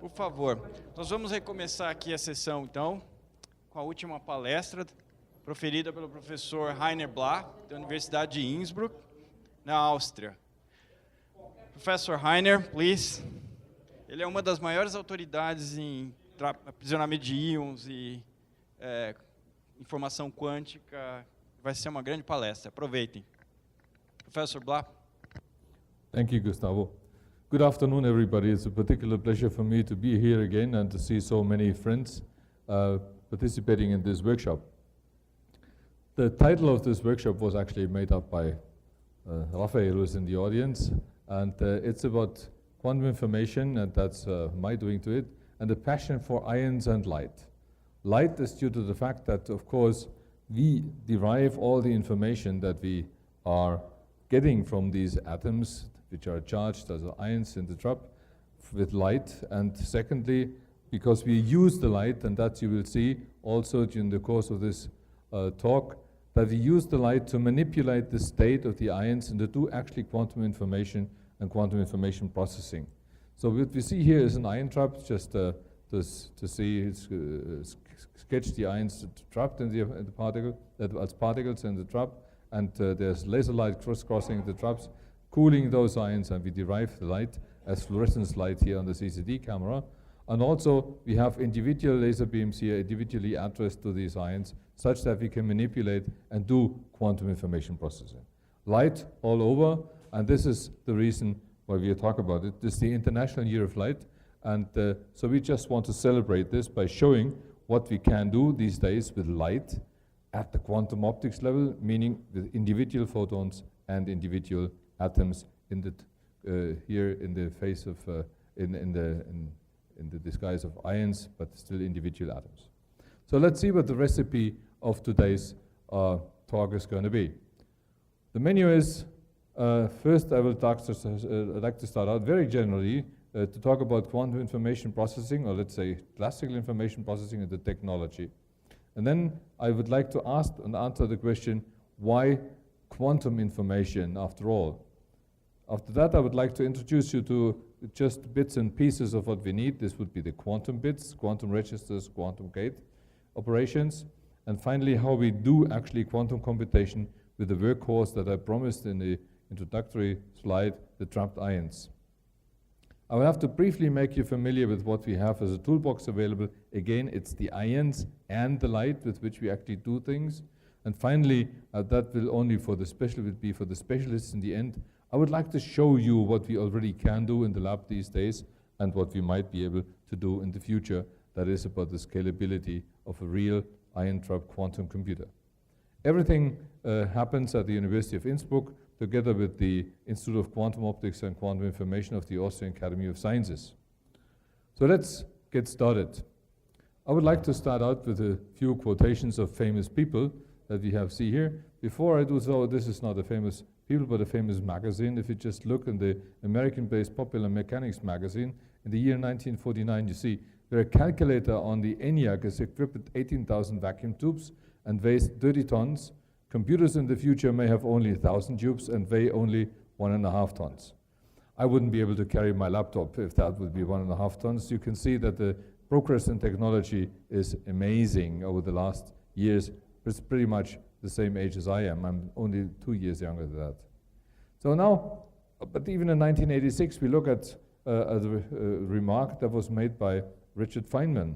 Por favor, nós vamos recomeçar aqui a sessão, então, com a última palestra, proferida pelo professor Rainer Blatt, da Universidade de Innsbruck, na Áustria. Professor Rainer, please. Ele é uma das maiores autoridades em aprisionamento de íons e informação quântica. Vai ser uma grande palestra. Aproveitem. Professor Blatt. Thank you, Gustavo. Good afternoon, everybody. It's a particular pleasure for me to be here again and to see so many friends participating in this workshop. The title of this workshop was actually made up by Raphael, who is in the audience, and it's about quantum information, and that's my doing to it, and the passion for ions and light. Light is due to the fact that, of course, we derive all the information that we are getting from these atoms, which are charged as ions in the trap, with light. And secondly, because we use the light, and that you will see also during the course of this talk, that we use the light to manipulate the state of the ions and to do actually quantum information and quantum information processing. So what we see here is an ion trap, just to see, sketch the ions trapped in the particle, as particles in the trap, and there's laser light crossing the traps, cooling those ions, and we derive the light as fluorescence light here on the CCD camera. And also we have individual laser beams here individually addressed to these ions, such that we can manipulate and do quantum information processing. Light all over, and this is the reason why we talk about it. This is the International Year of Light, and so we just want to celebrate this by showing what we can do these days with light at the quantum optics level, meaning with individual photons and individual atoms in the here in the face of in the disguise of ions, but still individual atoms. So let's see what the recipe of today's talk is going to be. The menu is first I will like to start out very generally to talk about quantum information processing, or let's say classical information processing and the technology. And then I would like to ask and answer the question, why quantum information after all? After that, I would like to introduce you to just bits and pieces of what we need. This would be the quantum bits, quantum registers, quantum gate operations, and finally how we do actually quantum computation with the workhorse that I promised in the introductory slide, the trapped ions. I will have to briefly make you familiar with what we have as a toolbox available. Again, it's the ions and the light with which we actually do things. And finally, that will only for the be for the specialists in the end. I would like to show you what we already can do in the lab these days and what we might be able to do in the future. That is about the scalability of a real ion trap quantum computer. Everything happens at the University of Innsbruck, together with the Institute of Quantum Optics and Quantum Information of the Austrian Academy of Sciences. So let's get started. I would like to start out with a few quotations of famous people that we have see here. Before I do so, this is not a famous people, but a famous magazine. If you just look in the American-based Popular Mechanics magazine, in the year 1949, you see where a calculator on the ENIAC is equipped with 18,000 vacuum tubes and weighs 30 tons. Computers in the future may have only 1,000 tubes and weigh only 1.5 tons. I wouldn't be able to carry my laptop if that would be 1.5 tons. You can see that the progress in technology is amazing over the last years. It's pretty much the same age as I am. I'm only 2 years younger than that. So now, but even in 1986, we look at a remark that was made by Richard Feynman.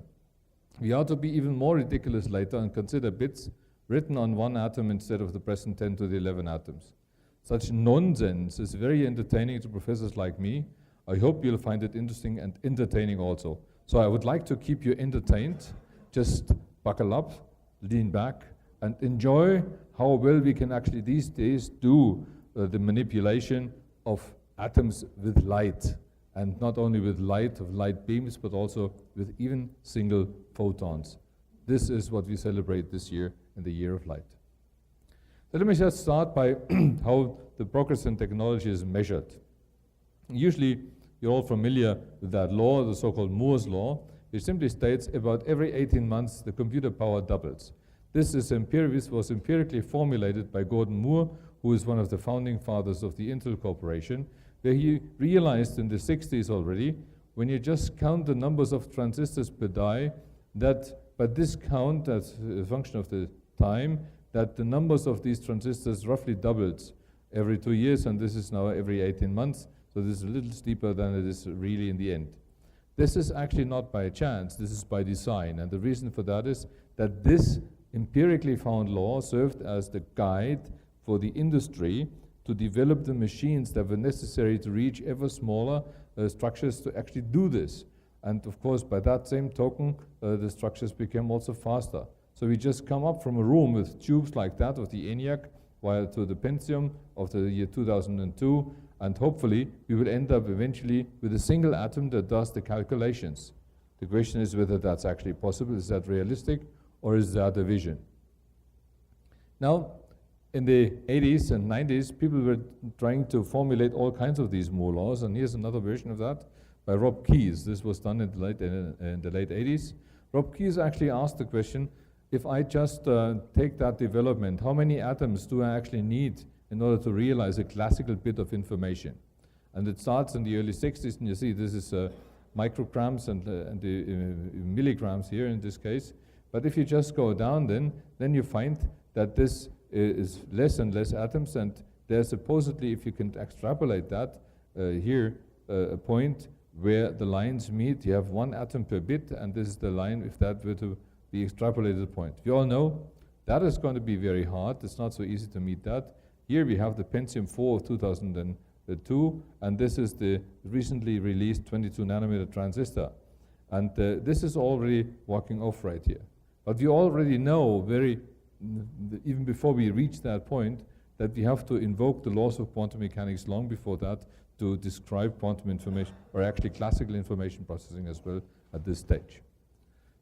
We ought to be even more ridiculous later and consider bits written on one atom instead of the present 10 to the 11 atoms. Such nonsense is very entertaining to professors like me. I hope you'll find it interesting and entertaining also. So I would like to keep you entertained. Just buckle up, lean back, and enjoy how well we can actually these days do the manipulation of atoms with light. And not only with light, of light beams, but also with even single photons. This is what we celebrate this year in the Year of Light. So let me just start by how the progress in technology is measured. Usually, you're all familiar with that law, the so-called Moore's law. It simply states about every 18 months, the computer power doubles. This was empirically formulated by Gordon Moore, who is one of the founding fathers of the Intel Corporation, where he realized in the 60s already when you just count the numbers of transistors per die, that by this count, as a function of the time, that the numbers of these transistors roughly doubles every 2 years, and this is now every 18 months, so this is a little steeper than it is really in the end. This is actually not by chance, this is by design, and the reason for that is that this empirically found law served as the guide for the industry to develop the machines that were necessary to reach ever smaller structures to actually do this. And of course, by that same token, the structures became also faster. So we just come up from a room with tubes like that of the ENIAC while to the Pentium of the year 2002, and hopefully we will end up eventually with a single atom that does the calculations. The question is whether that's actually possible. Is that realistic, or is that a vision? Now, in the 80s and 90s, people were trying to formulate all kinds of these Moore laws, and here's another version of that by Rob Keyes. This was done in the late 80s. Rob Keyes actually asked the question, if I just take that development, how many atoms do I actually need in order to realize a classical bit of information? And it starts in the early 60s, and you see this is micrograms and milligrams here in this case. But if you just go down then you find that this is less and less atoms, and there's supposedly, if you can extrapolate that, here a point where the lines meet. You have 1 atom per bit, and this is the line if that were to be extrapolated point. You all know that is going to be very hard. It's not so easy to meet that. Here we have the Pentium 4 of 2002, and this is the recently released 22 nanometer transistor. And this is already walking off right here. But we already know even before we reach that point, that we have to invoke the laws of quantum mechanics long before that to describe quantum information, or actually classical information processing as well at this stage.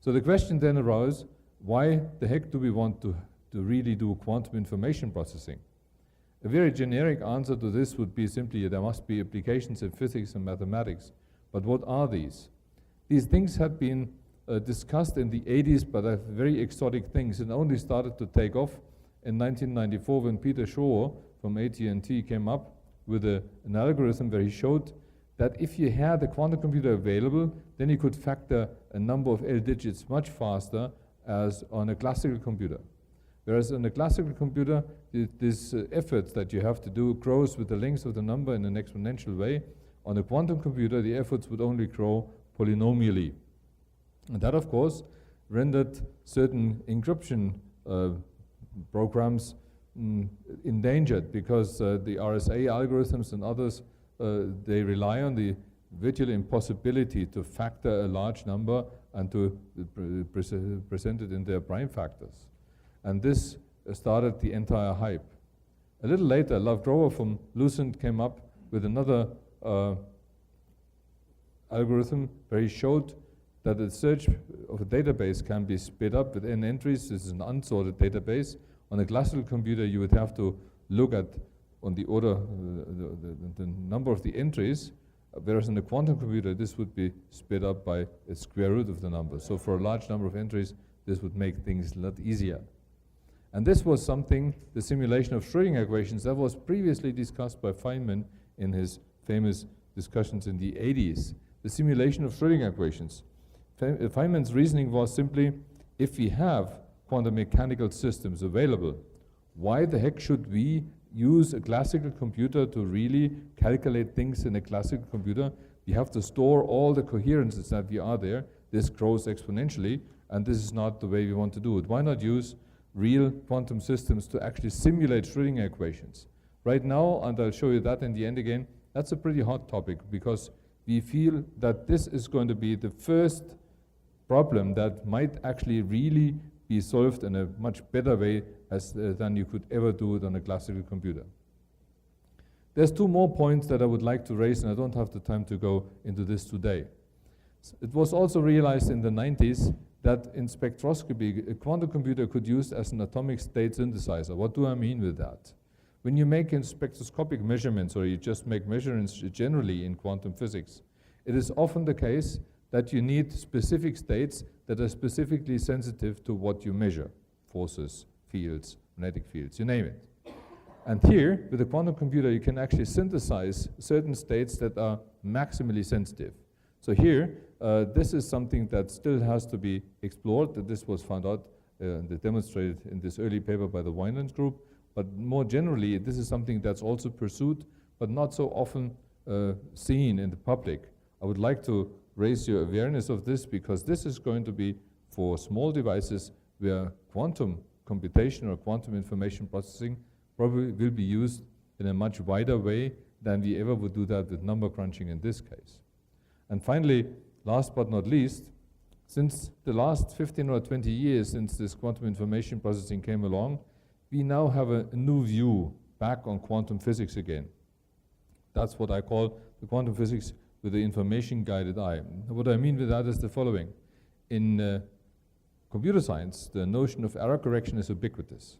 So the question then arose, why the heck do we want to really do quantum information processing? A very generic answer to this would be simply there must be applications in physics and mathematics. But what are these? These things had been discussed in the 80s, but are very exotic things, and only started to take off in 1994 when Peter Shor from AT&T came up with an algorithm where he showed that if you had a quantum computer available, then you could factor a number of L digits much faster as on a classical computer. Whereas on a classical computer, this effort that you have to do grows with the length of the number in an exponential way. On a quantum computer, the efforts would only grow polynomially. And that, of course, rendered certain encryption programs endangered, because the RSA algorithms and others, they rely on the virtual impossibility to factor a large number and to present it in their prime factors. And this started the entire hype. A little later, Love Grover from Lucent came up with another algorithm where he showed that the search of a database can be sped up with n entries. This is an unsorted database. On a classical computer, you would have to look at, on the order, the number of the entries, whereas in a quantum computer, this would be sped up by a square root of the number. So for a large number of entries, this would make things a lot easier. And this was something, the simulation of Schrödinger equations, that was previously discussed by Feynman in his famous discussions in the 80s. The simulation of Schrödinger equations. Feynman's reasoning was simply, if we have quantum mechanical systems available, why the heck should we use a classical computer to really calculate things in a classical computer? We have to store all the coherences that we are there. This grows exponentially, and this is not the way we want to do it. Why not use real quantum systems to actually simulate Schrödinger equations? Right now, and I'll show you that in the end again, that's a pretty hot topic, because we feel that this is going to be the first problem that might actually really be solved in a much better way than you could ever do it on a classical computer. There's 2 more points that I would like to raise, and I don't have the time to go into this today. It was also realized in the 90s that in spectroscopy, a quantum computer could use as an atomic state synthesizer. What do I mean with that? When you make spectroscopic measurements, or you just make measurements generally in quantum physics, it is often the case that you need specific states that are specifically sensitive to what you measure. Forces, fields, magnetic fields, you name it. And here, with a quantum computer, you can actually synthesize certain states that are maximally sensitive. So here, this is something that still has to be explored. This was found out and demonstrated in this early paper by the Wineland group. But more generally, this is something that's also pursued, but not so often seen in the public. I would like to raise your awareness of this, because this is going to be for small devices where quantum computation or quantum information processing probably will be used in a much wider way than we ever would do that with number crunching in this case. And finally, last but not least, since the last 15 or 20 years since this quantum information processing came along, we now have a new view back on quantum physics again. That's what I call the quantum physics with the information-guided eye. What I mean with that is the following. In computer science, the notion of error correction is ubiquitous.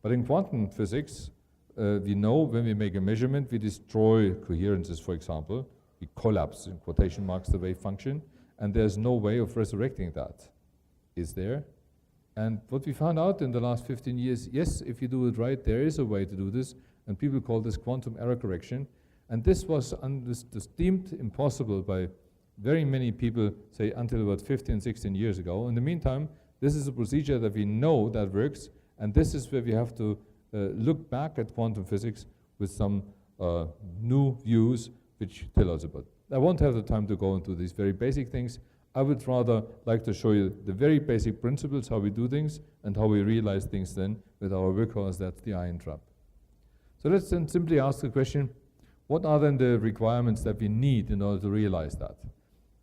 But in quantum physics, we know when we make a measurement, we destroy coherences, for example. We collapse, in quotation marks, the wave function, and there's no way of resurrecting that. Is there? And what we found out in the last 15 years, yes, if you do it right, there is a way to do this, and people call this quantum error correction. And this was deemed impossible by very many people, say, until about 15, 16 years ago. In the meantime, this is a procedure that we know that works, and this is where we have to look back at quantum physics with some new views which tell us about. I won't have the time to go into these very basic things. I would rather like to show you the very basic principles, how we do things, and how we realize things then with our workhorse, that's the ion trap. So let's then simply ask the question, what are then the requirements that we need in order to realize that?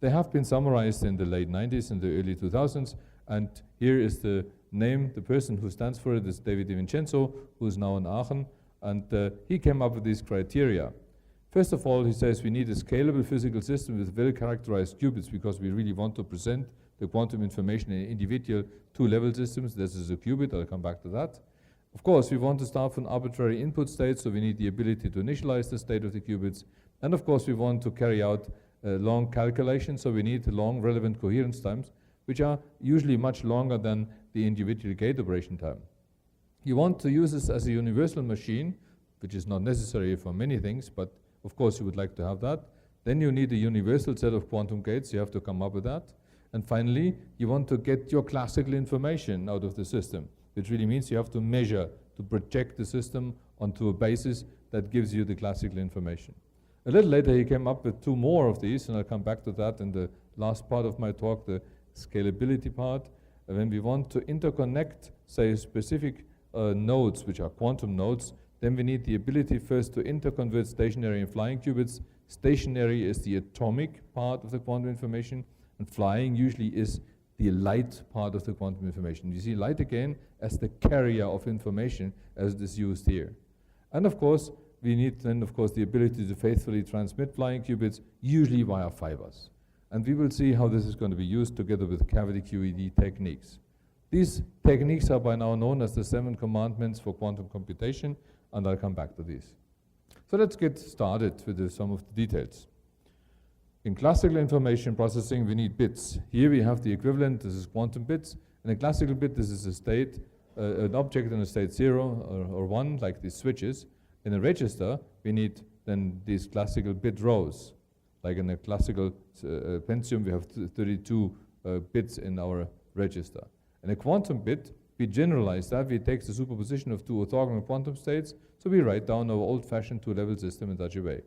They have been summarized in the late 90s and the early 2000s, and here is the name, the person who stands for it is David DiVincenzo, who is now in Aachen, and he came up with these criteria. First of all, he says we need a scalable physical system with well-characterized qubits, because we really want to present the quantum information in individual two-level systems. This is a qubit, I'll come back to that. Of course, we want to start from arbitrary input states, so we need the ability to initialize the state of the qubits. And of course, we want to carry out long calculations, so we need long relevant coherence times, which are usually much longer than the individual gate operation time. You want to use this as a universal machine, which is not necessary for many things, but of course you would like to have that. Then you need a universal set of quantum gates, you have to come up with that. And finally, you want to get your classical information out of the system, which really means you have to measure, to project the system onto a basis that gives you the classical information. A little later he came up with two more of these, and I'll come back to that in the last part of my talk, the scalability part. And when we want to interconnect, say, specific nodes, which are quantum nodes, then we need the ability first to interconvert stationary and flying qubits. Stationary is the atomic part of the quantum information, and flying usually is the light part of the quantum information. You see light again as the carrier of information as it is used here. And of course, we need then, of course, the ability to faithfully transmit flying qubits, usually via fibers. And we will see how this is going to be used together with cavity QED techniques. These techniques are by now known as the 7 commandments for quantum computation, and I'll come back to these. So let's get started with some of the details. In classical information processing, we need bits. Here we have the equivalent, this is quantum bits. In a classical bit, this is a state, an object in a state 0 or 1, like these switches. In a register, we need then these classical bit rows. Like in a classical Pentium, we have 32 bits in our register. In a quantum bit, we generalize that. We take the superposition of two orthogonal quantum states, so we write down our old-fashioned two-level system in such a way.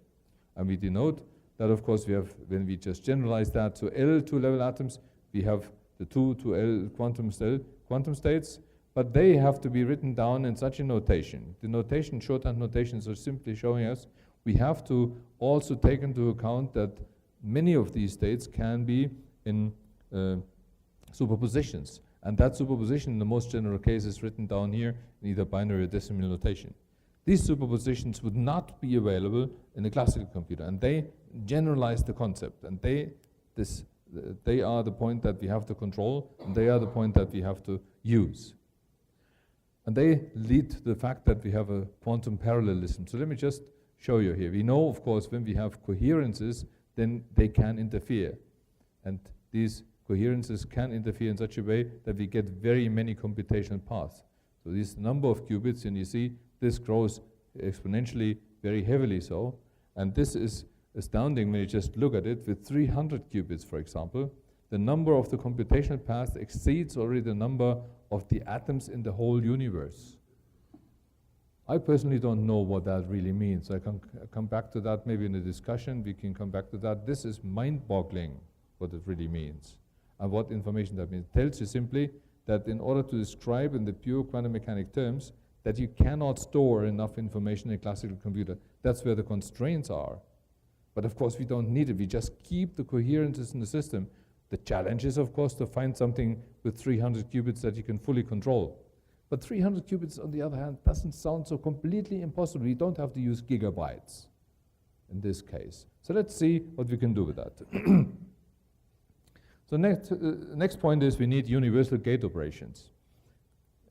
And we denote that, of course, we have, when we just generalize that to L two-level atoms, we have the 2 to L quantum states, but they have to be written down in such a notation. The notation, shorthand notations, are simply showing us we have to also take into account that many of these states can be in superpositions. And that superposition, in the most general case, is written down here in either binary or decimal notation. These superpositions would not be available in a classical computer, and they generalize the concept, and they are the point that we have to control, and they are the point that we have to use. And they lead to the fact that we have a quantum parallelism. So let me just show you here. We know, of course, when we have coherences, then they can interfere. And these coherences can interfere in such a way that we get very many computational paths. So this number of qubits, and you see this grows exponentially, very heavily so. And this is astounding when you just look at it. With 300 qubits, for example, the number of the computational paths exceeds already the number of the atoms in the whole universe. I personally don't know what that really means. I can come back to that maybe in a discussion. We can come back to that. This is mind-boggling what it really means and what information that means. It tells you simply that in order to describe in the pure quantum mechanics terms, that you cannot store enough information in a classical computer. That's where the constraints are. But of course, we don't need it. We just keep the coherences in the system. The challenge is, of course, to find something with 300 qubits that you can fully control. But 300 qubits, on the other hand, doesn't sound so completely impossible. You don't have to use gigabytes in this case. So let's see what we can do with that. So next point is we need universal gate operations.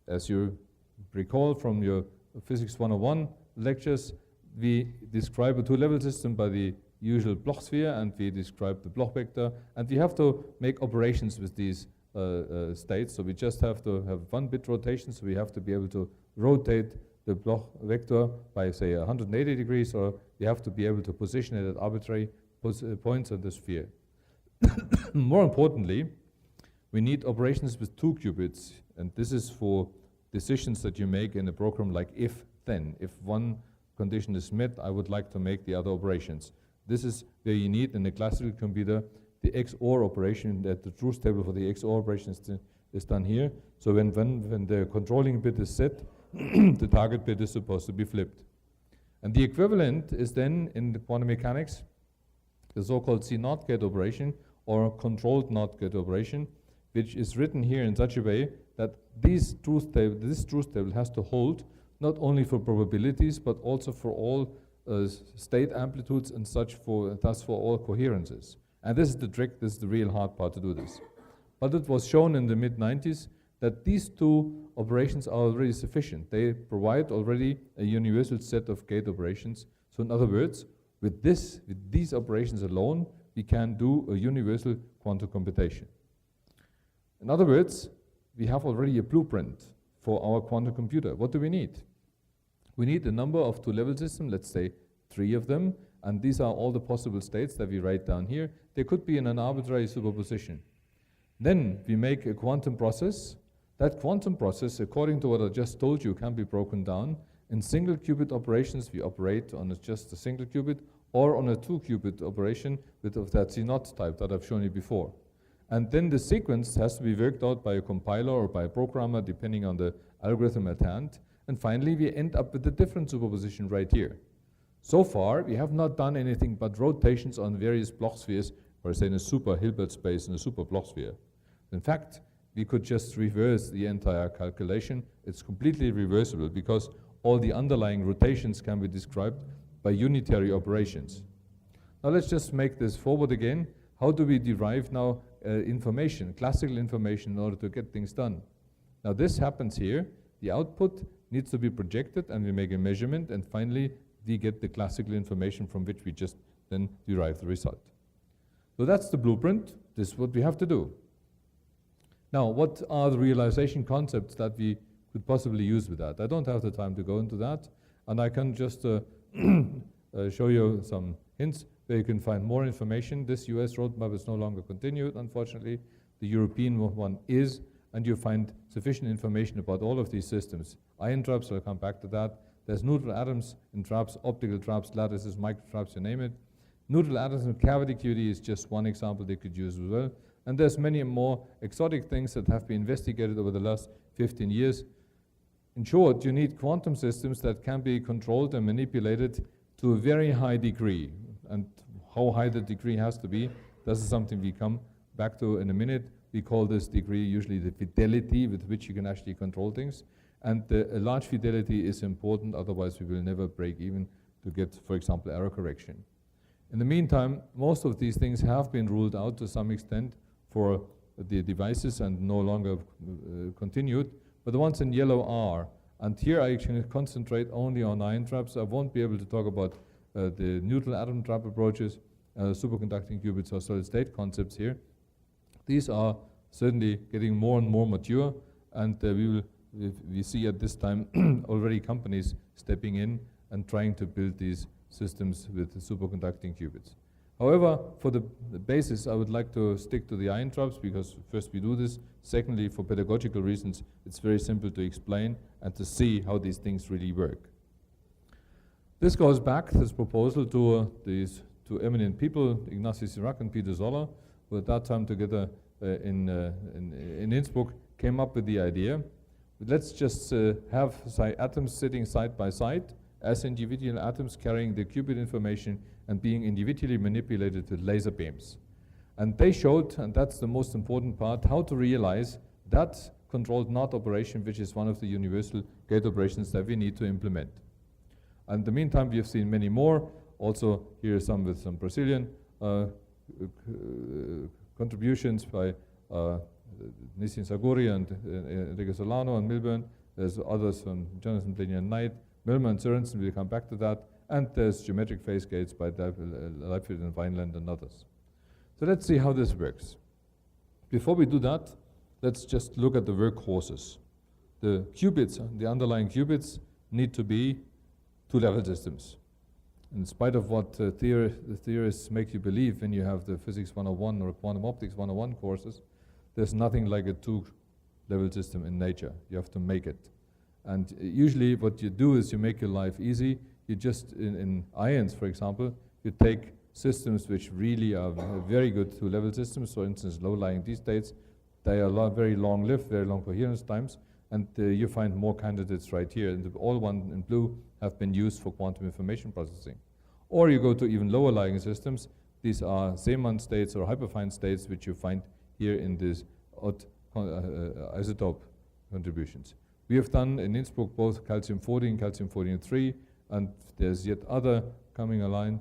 As you recall from your Physics 101 lectures, we describe a two-level system by the usual Bloch sphere, and we describe the Bloch vector, and we have to make operations with these states. So we just have to have one-bit rotation, so we have to be able to rotate the Bloch vector by, say, 180 degrees, or we have to be able to position it at arbitrary points on the sphere. More importantly, we need operations with 2 qubits, and this is for decisions that you make in a program like if-then. If one condition is met, I would like to make the other operations. This is where you need in a classical computer the XOR operation, that the truth table for the XOR operation is done here. So when the controlling bit is set, the target bit is supposed to be flipped. And the equivalent is then in the quantum mechanics, the so-called C-NOT gate operation, or controlled NOT gate operation, which is written here in such a way that this truth table has to hold not only for probabilities, but also for all state amplitudes and such, thus for all coherences. And this is the trick, this is the real hard part to do this. But it was shown in the mid-90s that these two operations are already sufficient. They provide already a universal set of gate operations. So in other words, with these operations alone, we can do a universal quantum computation. In other words, we have already a blueprint for our quantum computer. What do we need? We need a number of two-level systems, let's say 3 of them, and these are all the possible states that we write down here. They could be in an arbitrary superposition. Then we make a quantum process. That quantum process, according to what I just told you, can be broken down. In single qubit operations, we operate on just a single qubit, or on a 2-qubit operation of that C-NOT type that I've shown you before. And then the sequence has to be worked out by a compiler or by a programmer, depending on the algorithm at hand. And finally, we end up with a different superposition right here. So far, we have not done anything but rotations on various Bloch spheres, or say in a super Hilbert space and a super Bloch sphere. In fact, we could just reverse the entire calculation. It's completely reversible because all the underlying rotations can be described by unitary operations. Now let's just make this forward again. How do we derive now information, classical information, in order to get things done? Now this happens here. The output needs to be projected, and we make a measurement, and finally we get the classical information from which we just then derive the result. So that's the blueprint. This is what we have to do. Now, what are the realization concepts that we could possibly use with that? I don't have the time to go into that, and I can just show you some hints where you can find more information. This US roadmap is no longer continued, unfortunately. The European one is, and you find sufficient information about all of these systems. Ion traps, I'll come back to that. There's neutral atoms in traps, optical traps, lattices, microtraps, you name it. Neutral atoms in cavity QD is just one example they could use as well. And there's many more exotic things that have been investigated over the last 15 years. In short, you need quantum systems that can be controlled and manipulated to a very high degree. And how high the degree has to be, this is something we come back to in a minute. We call this degree usually the fidelity with which you can actually control things. And a large fidelity is important, otherwise we will never break even to get, for example, error correction. In the meantime, most of these things have been ruled out to some extent for the devices and no longer continued, but the ones in yellow are. And here I can concentrate only on ion traps. I won't be able to talk about the neutral atom trap approaches, superconducting qubits or solid state concepts here. These are certainly getting more and more mature, and we see at this time already companies stepping in and trying to build these systems with superconducting qubits. However, for the basis, I would like to stick to the ion traps because first we do this. Secondly, for pedagogical reasons, it's very simple to explain and to see how these things really work. This goes back, this proposal, to these two eminent people, Ignacy Cirac and Peter Zoller, who at that time together in Innsbruck came up with the idea. Let's just have atoms sitting side by side as individual atoms carrying the qubit information and being individually manipulated with laser beams. And they showed, and that's the most important part, how to realize that controlled NOT operation, which is one of the universal gate operations that we need to implement. And in the meantime, we have seen many more. Also, here are some with some Brazilian contributions by Nissim Saguri and Enrique Solano and Milburn. There's others from Jonathan Blinian Knight, Milner and Sørensen, we'll come back to that. And there's geometric phase gates by Leibfried and Weinland and others. So let's see how this works. Before we do that, let's just look at the workhorses. The qubits, the underlying qubits, need to be two-level systems. In spite of what the theorists make you believe when you have the Physics 101 or Quantum Optics 101 courses, there's nothing like a two-level system in nature. You have to make it. And usually what you do is you make your life easy. You just, in ions, for example, you take systems which really are very good two-level systems. For instance, low-lying D-states, they are very long-lived, very long coherence times, and you find more candidates right here. And all one in blue have been used for quantum information processing. Or you go to even lower-lying systems. These are Zeeman states or hyperfine states, which you find here in these odd isotope contributions. We have done in Innsbruck both calcium-14, calcium-14-3, and there's yet other coming along.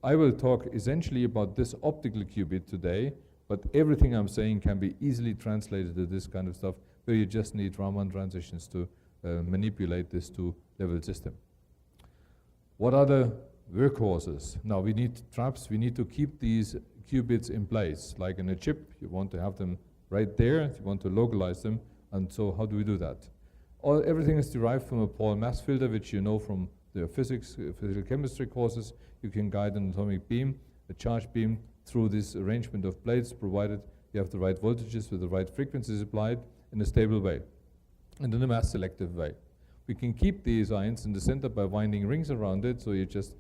I will talk essentially about this optical qubit today, but everything I'm saying can be easily translated to this kind of stuff, where you just need Raman transitions to manipulate this two-level system. What are the workhorses? Now, we need traps. We need to keep these qubits in place. Like in a chip, you want to have them right there. You want to localize them. And so how do we do that? Everything is derived from a Paul mass filter, which you know from the physical chemistry courses. You can guide an atomic beam, a charge beam, through this arrangement of plates, provided you have the right voltages with the right frequencies applied in a stable way and in a mass selective way. We can keep these ions in the center by winding rings around it, so you just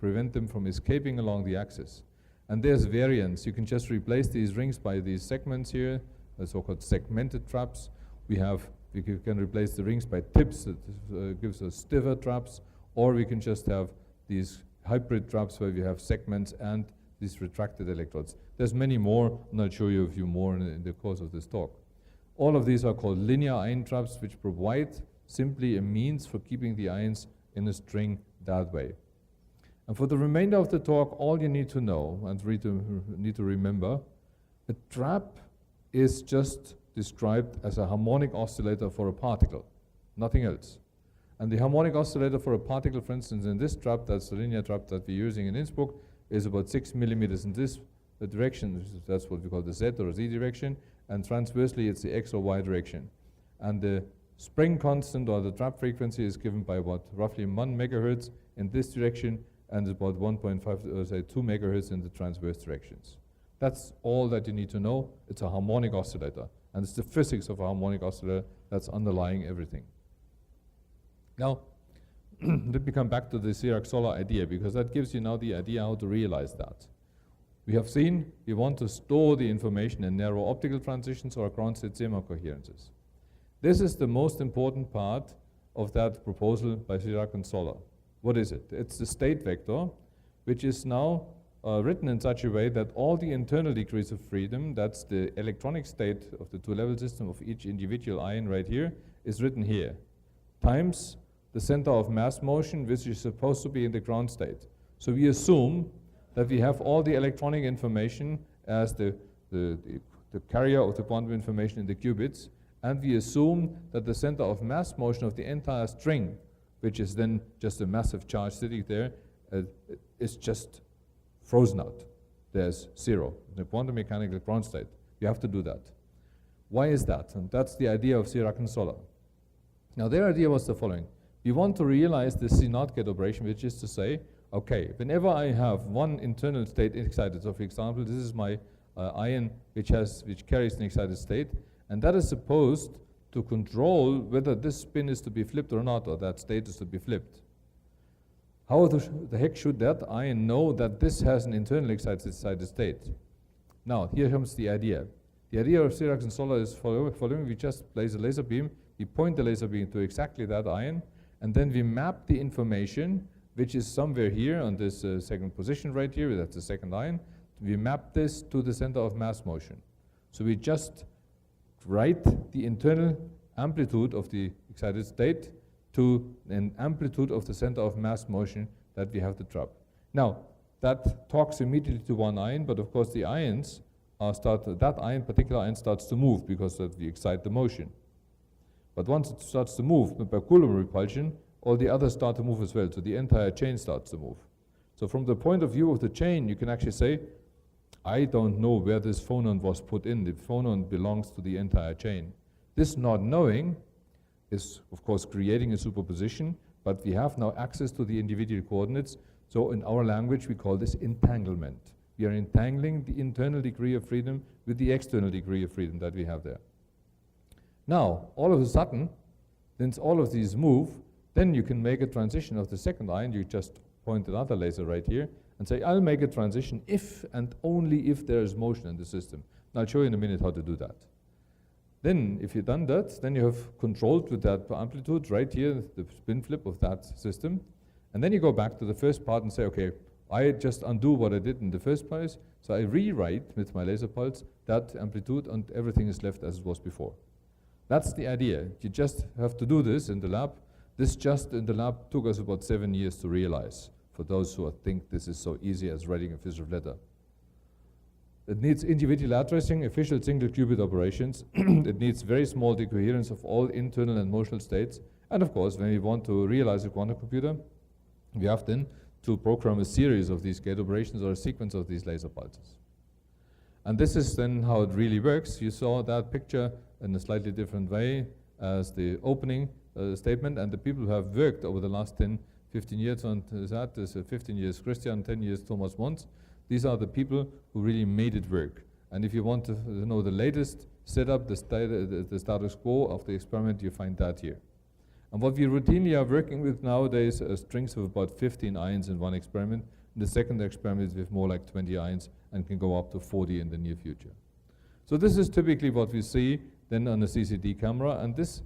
prevent them from escaping along the axis. And there's variants. You can just replace these rings by these segments here, the so-called segmented traps. We can replace the rings by tips that gives us stiffer traps, or we can just have these hybrid traps where we have segments and these retracted electrodes. There's many more, and I'll show you a few more in the course of this talk. All of these are called linear ion traps, which provide simply a means for keeping the ions in a string that way. And for the remainder of the talk, all you need to know and need to remember, a trap is just described as a harmonic oscillator for a particle, nothing else. And the harmonic oscillator for a particle, for instance, in this trap, that's the linear trap that we're using in Innsbruck, is about 6 millimeters in this direction. That's what we call the Z or Z direction. And transversely, it's the X or Y direction. And the spring constant, or the trap frequency, is given by about roughly 1 megahertz in this direction, and about 1.5, or say 2 megahertz in the transverse directions. That's all that you need to know. It's a harmonic oscillator. And it's the physics of a harmonic oscillator that's underlying everything. Now, let me come back to the Cirac-Zoller idea, because that gives you now the idea how to realize that. We have seen we want to store the information in narrow optical transitions or ground-state semi-coherences. This is the most important part of that proposal by Cirac and Zoller. What is it? It's the state vector, which is now written in such a way that all the internal degrees of freedom, that's the electronic state of the two-level system of each individual ion right here, is written here, times the center of mass motion, which is supposed to be in the ground state. So we assume that we have all the electronic information as the carrier of the quantum information in the qubits, and we assume that the center of mass motion of the entire string, which is then just a massive charge sitting there, is just frozen out. There's zero, the quantum mechanical ground state. You have to do that. Why is that? And that's the idea of Cirac and Zoller. Now, their idea was the following. We want to realize the C0 gate operation, which is to say Okay, whenever I have one internal state excited, so for example, this is my ion which carries an excited state, and that is supposed to control whether this spin is to be flipped or not, or that state is to be flipped. How the heck should that ion know that this has an internal excited state? Now, here comes the idea. The idea of Sirac and Solar is following. We just place a laser beam, we point the laser beam to exactly that ion, and then we map the information, which is somewhere here on this second position right here, that's the second ion. We map this to the center of mass motion. So we just write the internal amplitude of the excited state to an amplitude of the center of mass motion that we have to trap. Now, that talks immediately to one ion, but of course the ions that particular ion starts to move because we excite the motion. But once it starts to move by Coulomb repulsion, all the others start to move as well, so the entire chain starts to move. So from the point of view of the chain, you can actually say, I don't know where this phonon was put in. The phonon belongs to the entire chain. This not knowing is, of course, creating a superposition, but we have now access to the individual coordinates. So in our language, we call this entanglement. We are entangling the internal degree of freedom with the external degree of freedom that we have there. Now, all of a sudden, since all of these move, then you can make a transition of the second ion. You just point another laser right here and say, I'll make a transition if and only if there is motion in the system. And I'll show you in a minute how to do that. Then, if you've done that, then you have controlled with that amplitude right here, the spin flip of that system. And then you go back to the first part and say, okay, I just undo what I did in the first place. So I rewrite with my laser pulse that amplitude and everything is left as it was before. That's the idea. You just have to do this in the lab. This just in the lab took us about 7 years to realize, for those who think this is so easy as writing a official letter. It needs individual addressing, official single qubit operations. It needs very small decoherence of all internal and motional states. And of course, when we want to realize a quantum computer, we have then to program a series of these gate operations or a sequence of these laser pulses. And this is then how it really works. You saw that picture in a slightly different way as the opening statement, and the people who have worked over the last 10, 15 years on that, there's 15 years Christian, 10 years Thomas Mons. These are the people who really made it work. And if you want to know the latest setup, the status quo of the experiment, you find that here. And what we routinely are working with nowadays are strings of about 15 ions in one experiment. In the second experiment, we have more like 20 ions and can go up to 40 in the near future. So this is typically what we see then on a CCD camera, and this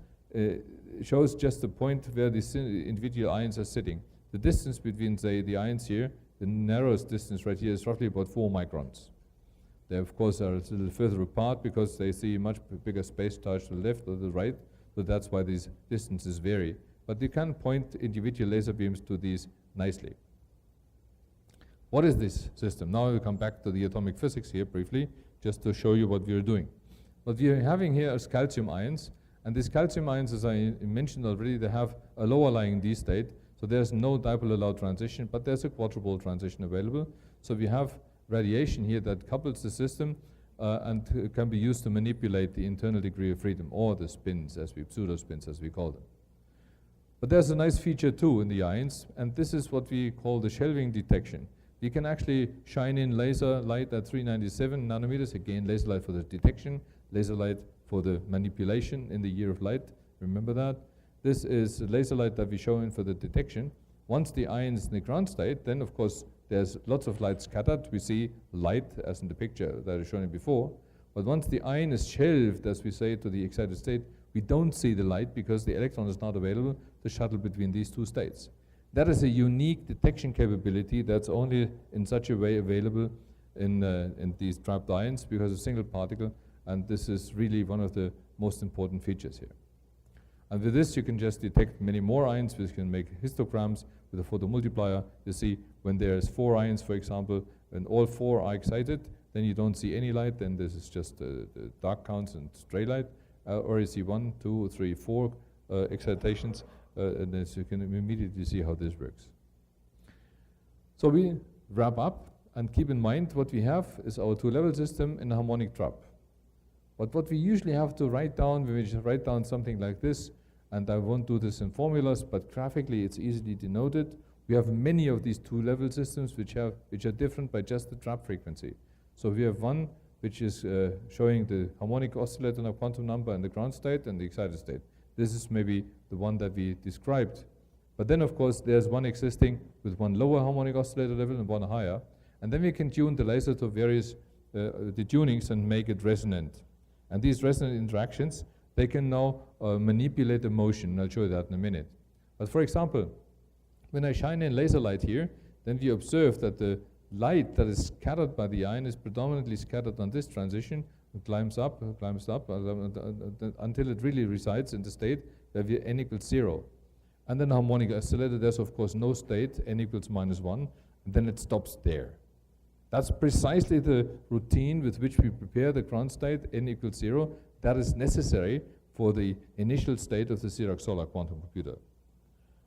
shows just the point where the individual ions are sitting. The distance between, say, the ions here, the narrowest distance right here is roughly about 4 microns. They, of course, are a little further apart because they see much bigger space charge to the left or the right, so that's why these distances vary. But you can point individual laser beams to these nicely. What is this system? Now we'll come back to the atomic physics here briefly, just to show you what we are doing. What we are having here is calcium ions, and these calcium ions, as I mentioned already, they have a lower lying D state, so there's no dipole allowed transition, but there's a quadrupole transition available. So we have radiation here that couples the system and can be used to manipulate the internal degree of freedom, or the spins, pseudo-spins as we call them. But there's a nice feature too in the ions, and this is what we call the shelving detection. We can actually shine in laser light at 397 nanometers, again laser light for the detection, laser light for the manipulation in the year of light, remember that? This is laser light that we show in for the detection. Once the ion is in the ground state, then of course there's lots of light scattered. We see light as in the picture that I showed you before. But once the ion is shelved, as we say, to the excited state, we don't see the light because the electron is not available to shuttle between these two states. That is a unique detection capability that's only in such a way available in these trapped ions because of single particle, and this is really one of the most important features here. And with this, you can just detect many more ions, which can make histograms with a photomultiplier. You see when there's 4 ions, for example, and all 4 are excited, then you don't see any light, then this is just the dark counts and stray light. Or you see 1, 2, 3, 4 excitations, and then you can immediately see how this works. So we wrap up, and keep in mind what we have is our 2-level system in a harmonic trap. But what we usually have to write down, when we just write down something like this, and I won't do this in formulas, but graphically it's easily denoted. We have many of these two-level systems which are different by just the trap frequency. So we have one which is showing the harmonic oscillator in a quantum number and the ground state and the excited state. This is maybe the one that we described. But then, of course, there's one existing with one lower harmonic oscillator level and one higher. And then we can tune the laser to various the tunings and make it resonant. And these resonant interactions, they can now manipulate the motion. I'll show you that in a minute. But for example, when I shine in laser light here, then we observe that the light that is scattered by the ion is predominantly scattered on this transition. It climbs up until it really resides in the state where we n equals 0. And then harmonic oscillator, there's of course no state, n equals -1, and then it stops there. That's precisely the routine with which we prepare the ground state, n equals 0. That is necessary for the initial state of the Xerox solar quantum computer.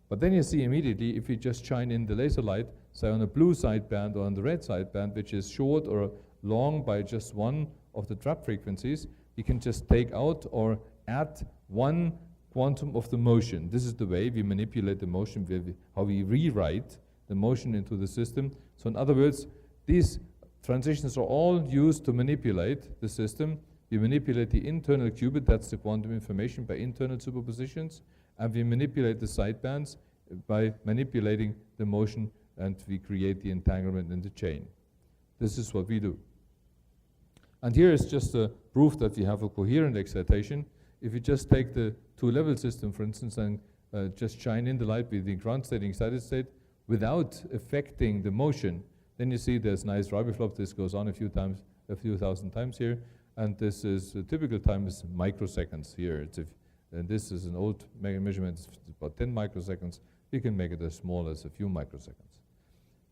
But then you see immediately, if you just shine in the laser light, say on the blue sideband or on the red sideband, which is short or long by just one of the trap frequencies, you can just take out or add one quantum of the motion. This is the way we manipulate the motion, how we rewrite the motion into the system. So in other words, these transitions are all used to manipulate the system. We manipulate the internal qubit, that's the quantum information, by internal superpositions, and we manipulate the sidebands by manipulating the motion, and we create the entanglement in the chain. This is what we do. And here is just a proof that we have a coherent excitation. If you just take the two-level system, for instance, and just shine in the light with the ground state and excited state without affecting the motion, then you see there's nice Rabi flop. This goes on a few thousand times here, and this is a typical time is microseconds here. And this is an old measurement, it's about 10 microseconds. You can make it as small as a few microseconds.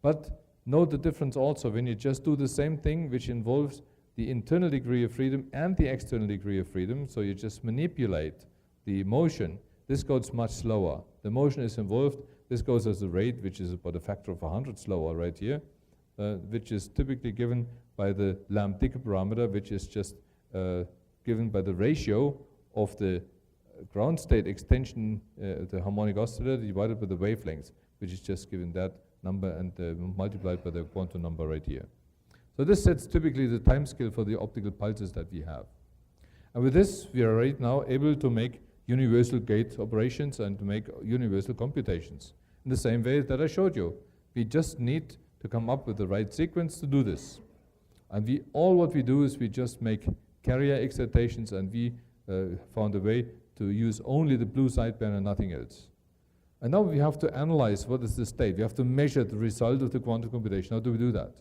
But note the difference also when you just do the same thing, which involves the internal degree of freedom and the external degree of freedom. So you just manipulate the motion. This goes much slower. The motion is involved. This goes as a rate, which is about a factor of 100 slower right here, which is typically given by the lambda parameter, which is just given by the ratio of the ground state extension, the harmonic oscillator, divided by the wavelengths, which is just given that number and multiplied by the quantum number right here. So this sets typically the time scale for the optical pulses that we have. And with this, we are right now able to make universal gate operations and to make universal computations in the same way that I showed you. We just need to come up with the right sequence to do this. And what we do is we just make carrier excitations, and we found a way to use only the blue sideband and nothing else. And now we have to analyze what is the state. We have to measure the result of the quantum computation. How do we do that?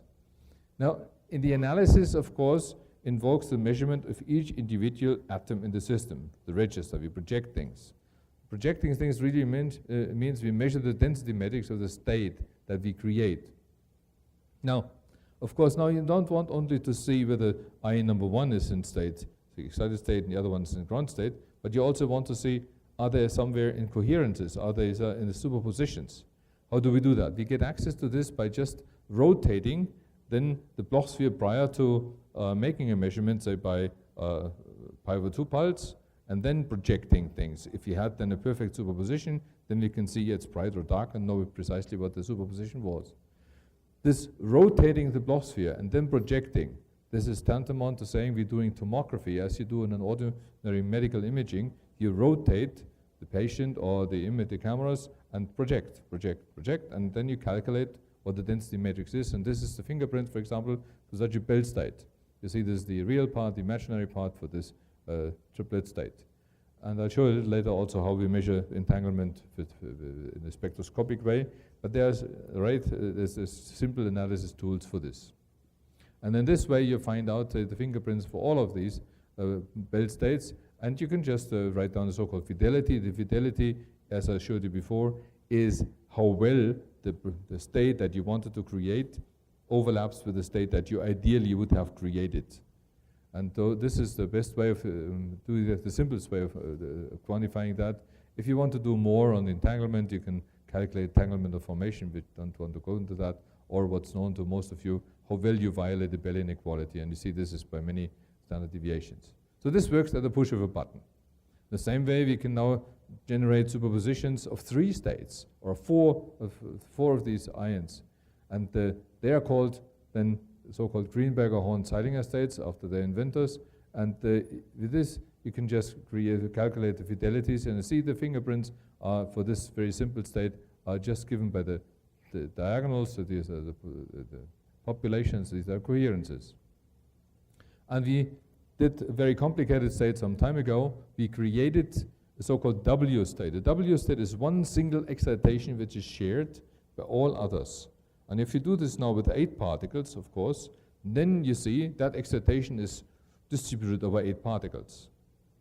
Now, in the analysis, of course, invokes the measurement of each individual atom in the system, the register. We project things. Projecting things really means we measure the density matrix of the state that we create. Now, of course, now you don't want only to see whether ion number 1 is in state, the excited state, and the other one is in ground state, but you also want to see, are there somewhere incoherences? Are they in the superpositions? How do we do that? We get access to this by just rotating then the Bloch sphere prior to making a measurement, say by pi/2 pulse, and then projecting things. If you had then a perfect superposition, then we can see it's bright or dark and know precisely what the superposition was. This rotating the Bloch sphere and then projecting, this is tantamount to saying we're doing tomography as you do in an ordinary medical imaging. You rotate the patient or the cameras and project, and then you calculate what the density matrix is. And this is the fingerprint, for example, for such a belt state. You see this is the real part, the imaginary part for this triplet state. And I'll show you a little later also how we measure entanglement in a spectroscopic way. But there's simple analysis tools for this. And in this way, you find out the fingerprints for all of these belt states, and you can just write down the so-called fidelity. The fidelity, as I showed you before, is how well the state that you wanted to create overlaps with the state that you ideally would have created. And this is the best way of doing it, the simplest way of quantifying that. If you want to do more on entanglement, you can calculate entanglement of formation. We don't want to go into that, or what's known to most of you, how well you violate the Bell inequality. And you see this is by many standard deviations. So this works at the push of a button. The same way we can now generate superpositions of 3 states, or four of these ions. And they are called then so-called Greenberger-Horn-Zeilinger states after their inventors. And with this, you can just calculate the fidelities, and you see the fingerprints are, for this very simple state, are just given by the diagonals. So these are the populations, these are coherences. And we did a very complicated state some time ago. We created a so-called W state. A W state is one single excitation which is shared by all others. And if you do this now with 8 particles, of course, then you see that excitation is distributed over 8 particles.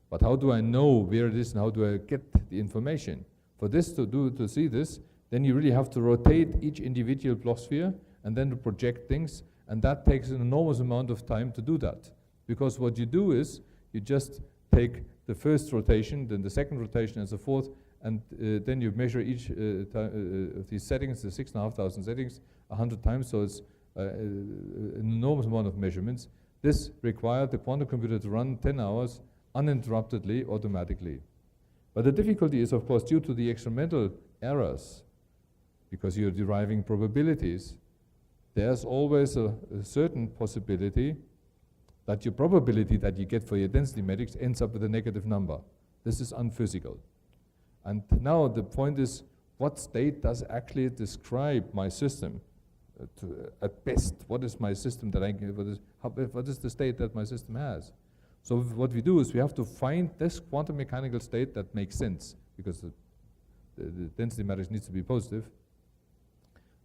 But how do I know where it is and how do I get the information? For this to see this, then you really have to rotate each individual Bloch sphere and then to project things, and that takes an enormous amount of time to do that. Because what you do is, you just take the first rotation, then the second rotation and so forth, and then you measure each of these settings, the 6,500 settings, 100 times, so it's an enormous amount of measurements. This required the quantum computer to run 10 hours uninterruptedly, automatically. But the difficulty is, of course, due to the experimental errors, because you're deriving probabilities, there's always a certain possibility that your probability that you get for your density matrix ends up with a negative number. This is unphysical. And now the point is, what state does actually describe my system? At best, what is my system that I can, what is the state that my system has? So what we do is we have to find this quantum mechanical state that makes sense, because the density matrix needs to be positive,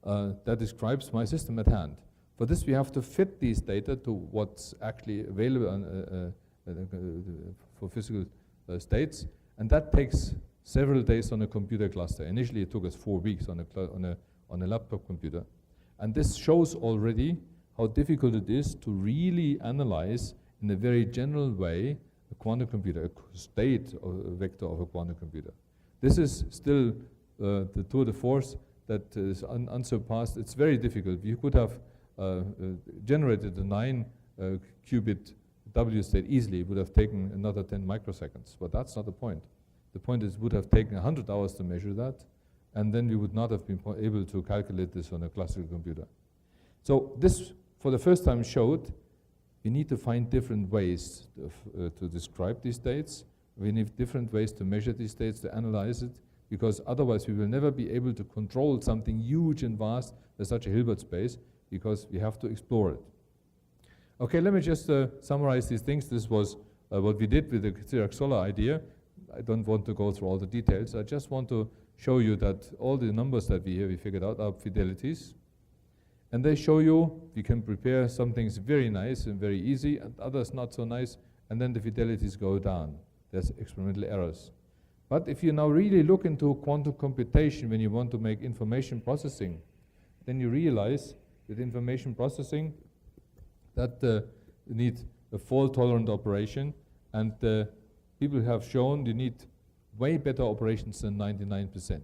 that describes my system at hand. For this, we have to fit these data to what's actually available for physical states, and that takes several days on a computer cluster. Initially, it took us 4 weeks on a laptop computer. And this shows already how difficult it is to really analyze in a very general way a quantum computer, a state or a vector of a quantum computer. This is still the tour de force that is unsurpassed. It's very difficult. You could have generated a 9 qubit W state easily. It would have taken another 10 microseconds, but that's not the point. The point is it would have taken 100 hours to measure that, and then we would not have been able to calculate this on a classical computer. So this, for the first time, showed we need to find different ways to describe these states. We need different ways to measure these states, to analyze it, because otherwise we will never be able to control something huge and vast as such a Hilbert space, because we have to explore it. Okay, let me just summarize these things. This was what we did with the Dirac-Solar idea. I don't want to go through all the details. I just want to show you that all the numbers that we figured out are fidelities. And they show you we can prepare some things very nice and very easy, and others not so nice, and then the fidelities go down. There's experimental errors. But if you now really look into quantum computation when you want to make information processing, then you realize with information processing that you need a fault-tolerant operation, and people have shown you need way better operations than 99%.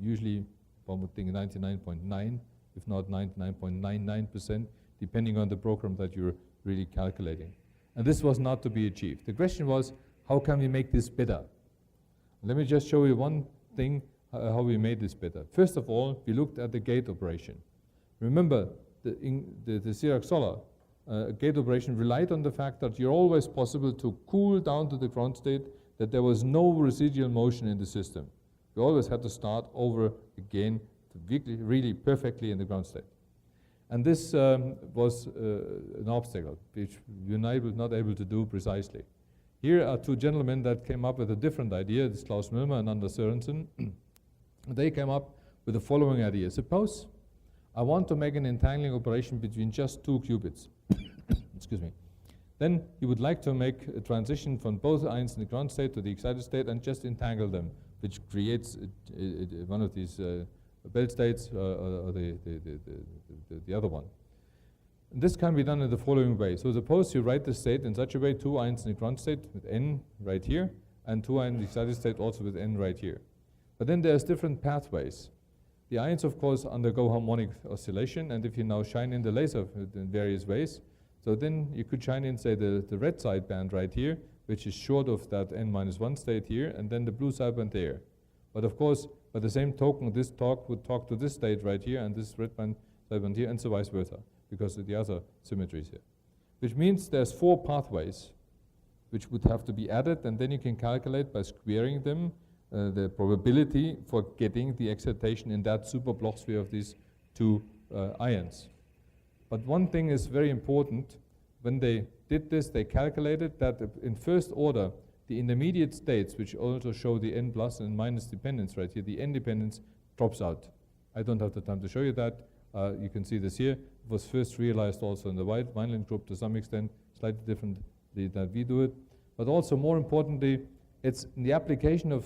Usually, one would think 99.9, if not 99.99%, depending on the program that you're really calculating. And this was not to be achieved. The question was, how can we make this better? Let me just show you one thing, how we made this better. First of all, we looked at the gate operation. Remember, the Dirac-Solar gate operation relied on the fact that you're always possible to cool down to the ground state, that there was no residual motion in the system. You always had to start over again to really perfectly in the ground state. And this was an obstacle, which we were not able to do precisely. Here are 2 gentlemen that came up with a different idea. This is Klaus Milmer and Anders Sørensen. They came up with the following idea. Suppose I want to make an entangling operation between just 2 qubits. Excuse me. Then you would like to make a transition from both ions in the ground state to the excited state and just entangle them, which creates one of these belt states or the other one. And this can be done in the following way. So suppose you write the state in such a way, 2 ions in the ground state with n right here, and 2 ions in the excited state also with n right here. But then there's different pathways. The ions, of course, undergo harmonic oscillation, and if you now shine in the laser in various ways, so then you could shine in, say, the red side band right here, which is short of that n-1 state here, and then the blue cyband there. But of course, by the same token, this talk would talk to this state right here, and this red cyband here, and so vice versa, because of the other symmetries here. Which means there's 4 pathways which would have to be added, and then you can calculate by squaring them the probability for getting the excitation in that super Bloch sphere of these 2 ions. But one thing is very important. When they did this, they calculated that in first order, the intermediate states, which also show the n plus and minus dependence right here, the n dependence drops out. I don't have the time to show you that. You can see this here. It was first realized also in the Vineland group to some extent, slightly different that we do it. But also more importantly, it's in the application of,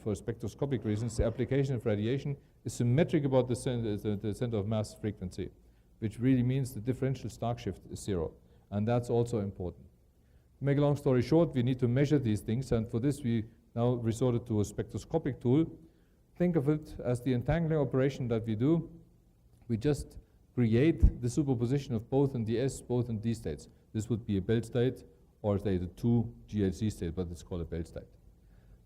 for spectroscopic reasons, the application of radiation is symmetric about the center of mass frequency, which really means the differential Stark shift is 0. And that's also important. To make a long story short, we need to measure these things, and for this we now resorted to a spectroscopic tool. Think of it as the entangling operation that we do. We just create the superposition of both in the S, both in D states. This would be a belt state, or say the 2 GHZ state, but it's called a belt state.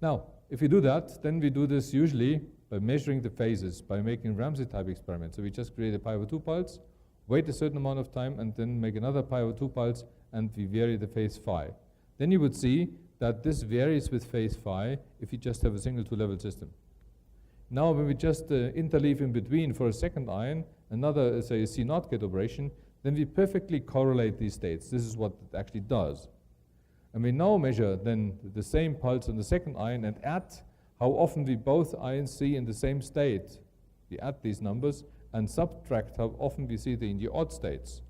Now, if we do that, then we do this usually by measuring the phases, by making Ramsey-type experiments. So we just create a pi/2 pulse, wait a certain amount of time, and then make another pi/2 pulse, and we vary the phase phi. Then you would see that this varies with phase phi if you just have a single 2-level system. Now, when we just interleave in between for a second ion, another, say, a C0 gate operation, then we perfectly correlate these states. This is what it actually does. And we now measure then the same pulse on the second ion and add how often we both ions see in the same state. We add these numbers and subtract how often we see them in the odd states.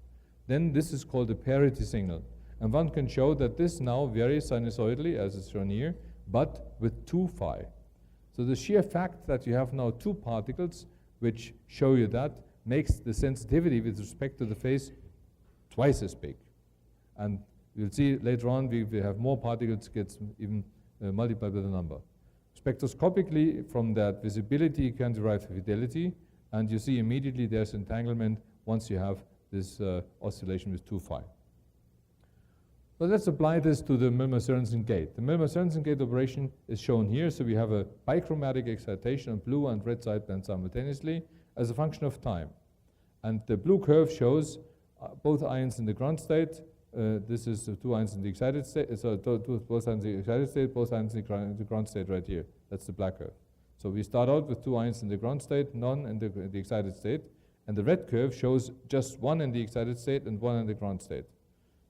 Then this is called a parity signal. And one can show that this now varies sinusoidally, as is shown here, but with 2 phi. So the sheer fact that you have now 2 particles which show you that makes the sensitivity with respect to the phase twice as big. And you'll see later on we have more particles, gets even multiplied by the number. Spectroscopically, from that visibility, you can derive fidelity, and you see immediately there's entanglement once you have this oscillation with 2 phi. But let's apply this to the Milnor-Sørensen gate. The Milnor-Sørensen gate operation is shown here, so we have a bichromatic excitation on blue and red sideband simultaneously as a function of time. And the blue curve shows both ions in the ground state. This is 2 ions in the excited state, so both ions in the excited state, both ions in the ground state right here. That's the black curve. So we start out with 2 ions in the ground state, none in the excited state, and the red curve shows just 1 in the excited state and 1 in the ground state.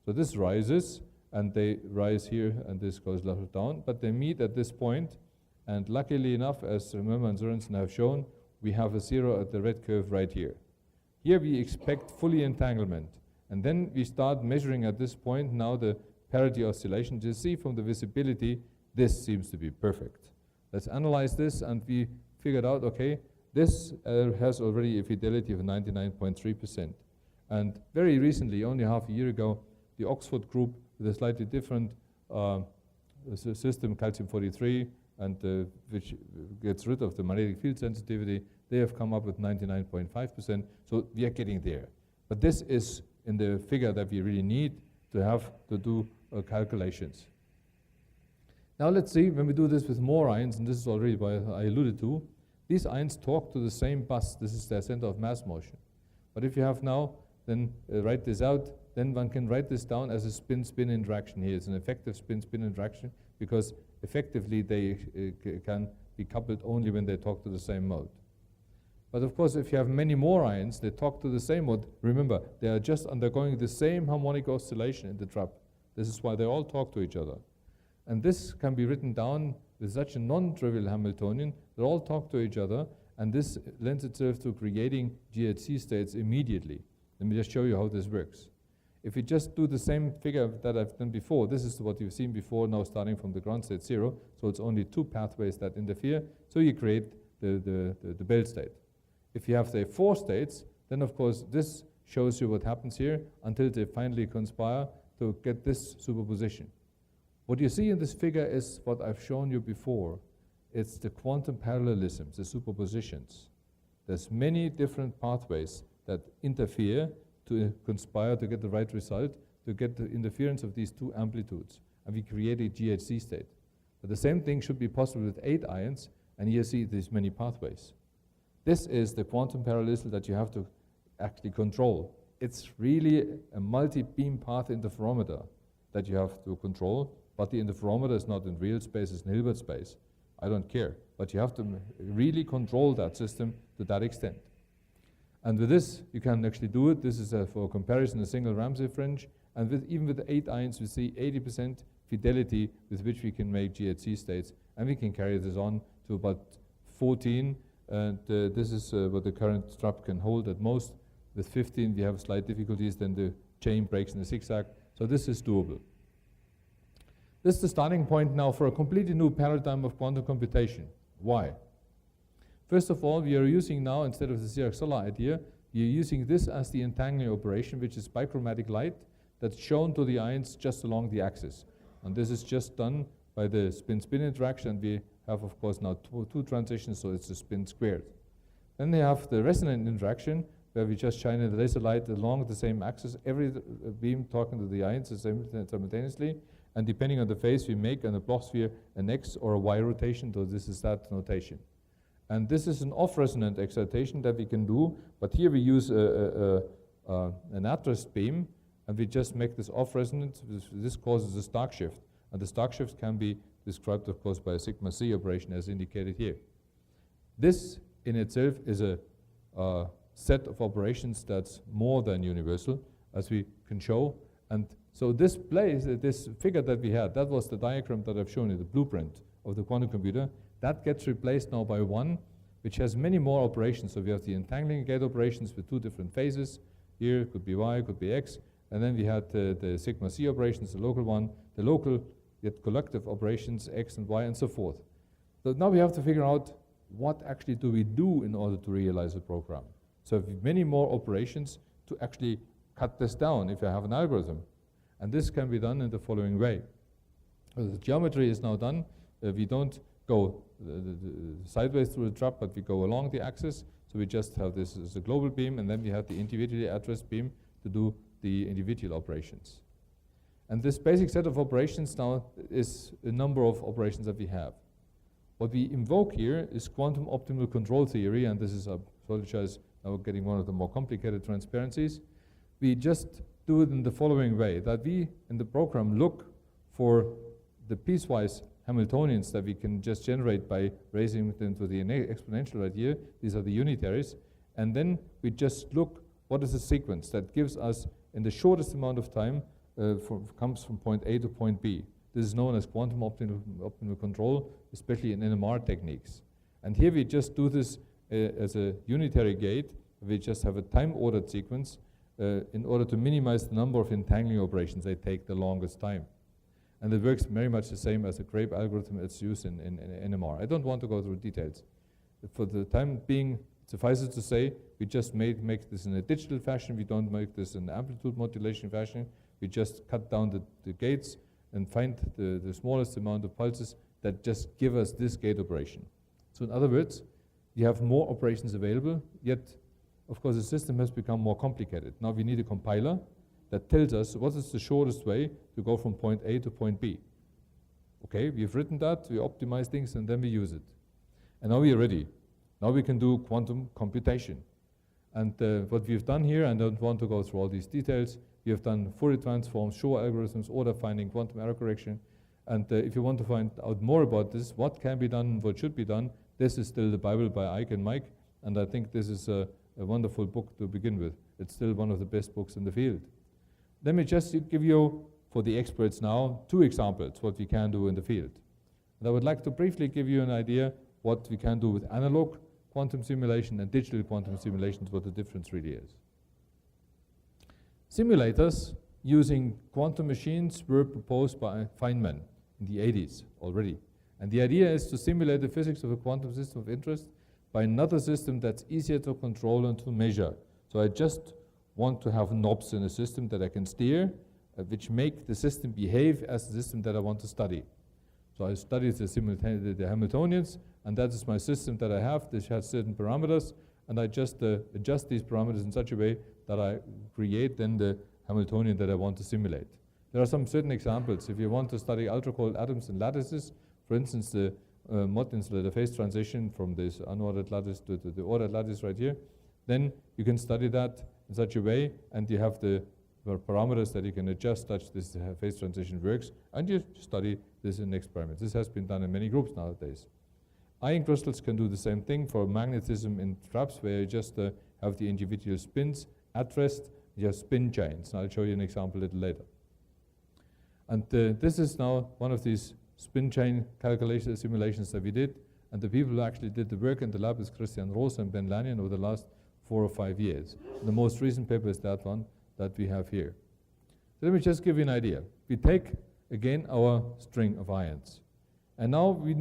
So this rises, and they rise here, and this goes level down, but they meet at this point, and luckily enough, as Milnor and Sørensen have shown, we have a 0 at the red curve right here. Here we expect fully entanglement, and then we start measuring at this point now the parity oscillation. You see from the visibility, this seems to be perfect. Let's analyze this, and we figured out, okay, this has already a fidelity of 99.3%. And very recently, only half a year ago, the Oxford group with a slightly different system, calcium-43, and which gets rid of the magnetic field sensitivity, they have come up with 99.5%, so we are getting there. But this is in the figure that we really need to have to do calculations. Now let's see, when we do this with more ions, and this is already what I alluded to, these ions talk to the same bus. This is their center of mass motion. But if you have now, then write this out, then one can write this down as a spin-spin interaction here. It's an effective spin-spin interaction because effectively they can be coupled only when they talk to the same mode. But of course, if you have many more ions, they talk to the same mode. Remember, they are just undergoing the same harmonic oscillation in the trap. This is why they all talk to each other. And this can be written down with such a non-trivial Hamiltonian. They all talk to each other, and this lends itself to creating GHZ states immediately. Let me just show you how this works. If we just do the same figure that I've done before, this is what you've seen before, now starting from the ground state 0, so it's only 2 pathways that interfere, so you create the belt state. If you have, say, 4 states, then of course this shows you what happens here until they finally conspire to get this superposition. What you see in this figure is what I've shown you before. It's the quantum parallelisms, the superpositions. There's many different pathways that interfere to conspire to get the right result, to get the interference of these 2 amplitudes. and we create a GHZ state. But the same thing should be possible with 8 ions, and here see these many pathways. This is the quantum parallelism that you have to actually control. It's really a multi-beam path interferometer that you have to control, but the interferometer is not in real space, it's in Hilbert space. I don't care, but you have to really control that system to that extent. And with this, you can actually do it. This is for comparison, a single Ramsey fringe, and even with 8 ions, we see 80% fidelity with which we can make GHZ states, and we can carry this on to about 14, and this is what the current strap can hold at most. With 15, we have slight difficulties, then the chain breaks in a zigzag, so this is doable. This is the starting point now for a completely new paradigm of quantum computation. Why? First of all, we are using now, instead of the Dirac-Sola idea, we are using this as the entangling operation, which is bichromatic light that's shown to the ions just along the axis. And this is just done by the spin-spin interaction, and we have, of course, now two transitions, so it's a spin squared. Then they have the resonant interaction, where we just shine the laser light along the same axis, every beam talking to the ions simultaneously, and depending on the phase, we make on the Bloch sphere an X or a Y rotation, so this is that notation. And this is an off-resonant excitation that we can do, but here we use an at-rest beam, and we just make this off-resonant. This causes a Stark shift, and the Stark shift can be described, of course, by a sigma C operation as indicated here. This in itself is a set of operations that's more than universal, as we can show. And so this figure that we had, that was the diagram that I've shown you, the blueprint of the quantum computer. That gets replaced now by one, which has many more operations. So we have the entangling gate operations with 2 different phases. Here it could be Y, it could be X. And then we had the sigma C operations, the local one, the local yet collective operations, X and Y, and so forth. So now we have to figure out what actually do we do in order to realize a program. So we have many more operations to actually cut this down if I have an algorithm. And this can be done in the following way. The geometry is now done. We don't go sideways through the trap, but we go along the axis. So we just have this as a global beam, and then we have the individually addressed beam to do the individual operations. And this basic set of operations now is a number of operations that we have. What we invoke here is quantum optimal control theory, and this is, I apologize, now getting one of the more complicated transparencies. We just do it in the following way, that we in the program look for the piecewise Hamiltonians that we can just generate by raising them to the exponential right here. These are the unitaries. And then we just look what is the sequence that gives us in the shortest amount of time comes from point A to point B. This is known as quantum optimal control, especially in NMR techniques. And here we just do this as a unitary gate. We just have a time-ordered sequence in order to minimize the number of entangling operations. They take the longest time. And it works very much the same as the Grape algorithm that's used in NMR. I don't want to go through details. For the time being, suffice it to say, we just make this in a digital fashion. We don't make this in amplitude modulation fashion. We just cut down the gates and find the smallest amount of pulses that just give us this gate operation. So in other words, you have more operations available, yet, of course, the system has become more complicated. Now we need a compiler that tells us what is the shortest way to go from point A to point B. Okay, we've written that, we optimize things, and then we use it. And now we are ready. Now we can do quantum computation. And what we've done here, and I don't want to go through all these details, we have done Fourier transforms, Shor algorithms, order finding, quantum error correction. And if you want to find out more about this, what can be done, what should be done, this is still the Bible by Ike and Mike. And I think this is a wonderful book to begin with. It's still one of the best books in the field. Let me just give you, for the experts now, 2 examples what we can do in the field. And I would like to briefly give you an idea what we can do with analog quantum simulation and digital quantum simulations, what the difference really is. Simulators using quantum machines were proposed by Feynman in the 80s already. And the idea is to simulate the physics of a quantum system of interest by another system that's easier to control and to measure. So I just want to have knobs in a system that I can steer, which make the system behave as the system that I want to study. So I study the Hamiltonians, and that is my system that I have. This has certain parameters, and I just adjust these parameters in such a way that I create then the Hamiltonian that I want to simulate. There are some certain examples. If you want to study ultra-cold atoms and lattices, for instance, the the phase transition from this unordered lattice to the ordered lattice right here, then you can study that in such a way, and you have the parameters that you can adjust such this phase transition works, and you study this in experiments. This has been done in many groups nowadays. Ion crystals can do the same thing for magnetism in traps, where you just have the individual spins at rest. You have spin chains. And I'll show you an example a little later. And this is now one of these spin chain calculation simulations that we did. And the people who actually did the work in the lab is Christian Roos and Ben Lanyon over the last 4 or 5 years. The most recent paper is that one that we have here. So let me just give you an idea. We take, again, our string of ions. And now we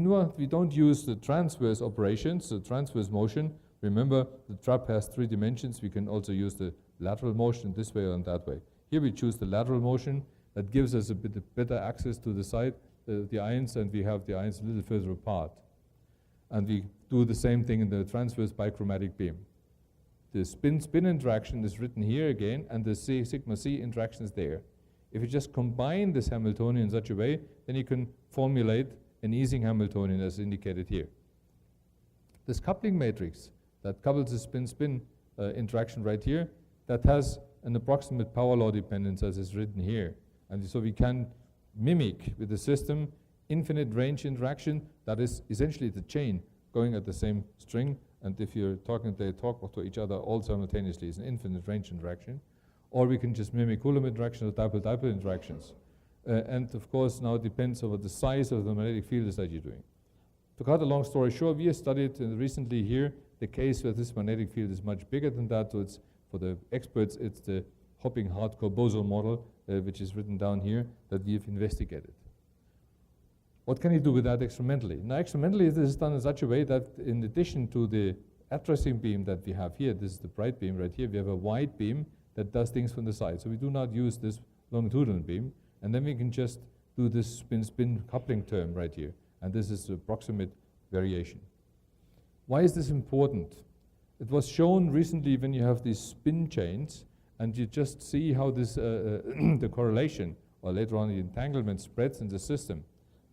don't use the transverse operations, the transverse motion. Remember, the trap has 3 dimensions. We can also use the lateral motion this way and that way. Here we choose the lateral motion. That gives us a bit better access to the side, the ions, and we have the ions a little further apart. And we do the same thing in the transverse bichromatic beam. The spin-spin interaction is written here again, and the sigma C interaction is there. If you just combine this Hamiltonian in such a way, then you can formulate an Ising Hamiltonian as indicated here. This coupling matrix that couples the spin-spin interaction right here, that has an approximate power law dependence as is written here. And so we can mimic with the system infinite range interaction, that is essentially the chain going at the same string, and if you're talking, they talk to each other all simultaneously. It's an infinite range interaction. Or we can just mimic Coulomb interaction or dipole-dipole interactions. And of course, now it depends on what the size of the magnetic field is that you're doing. To cut a long story short, we have studied recently here the case where this magnetic field is much bigger than that. So it's, for the experts, it's the hopping hardcore boson model, which is written down here, that we have investigated. What can you do with that experimentally? Now, experimentally, this is done in such a way that in addition to the addressing beam that we have here, this is the bright beam right here, we have a wide beam that does things from the side. So we do not use this longitudinal beam, and then we can just do this spin-spin coupling term right here, and this is the approximate variation. Why is this important? It was shown recently when you have these spin chains, and you just see how this the correlation, or later on the entanglement, spreads in the system.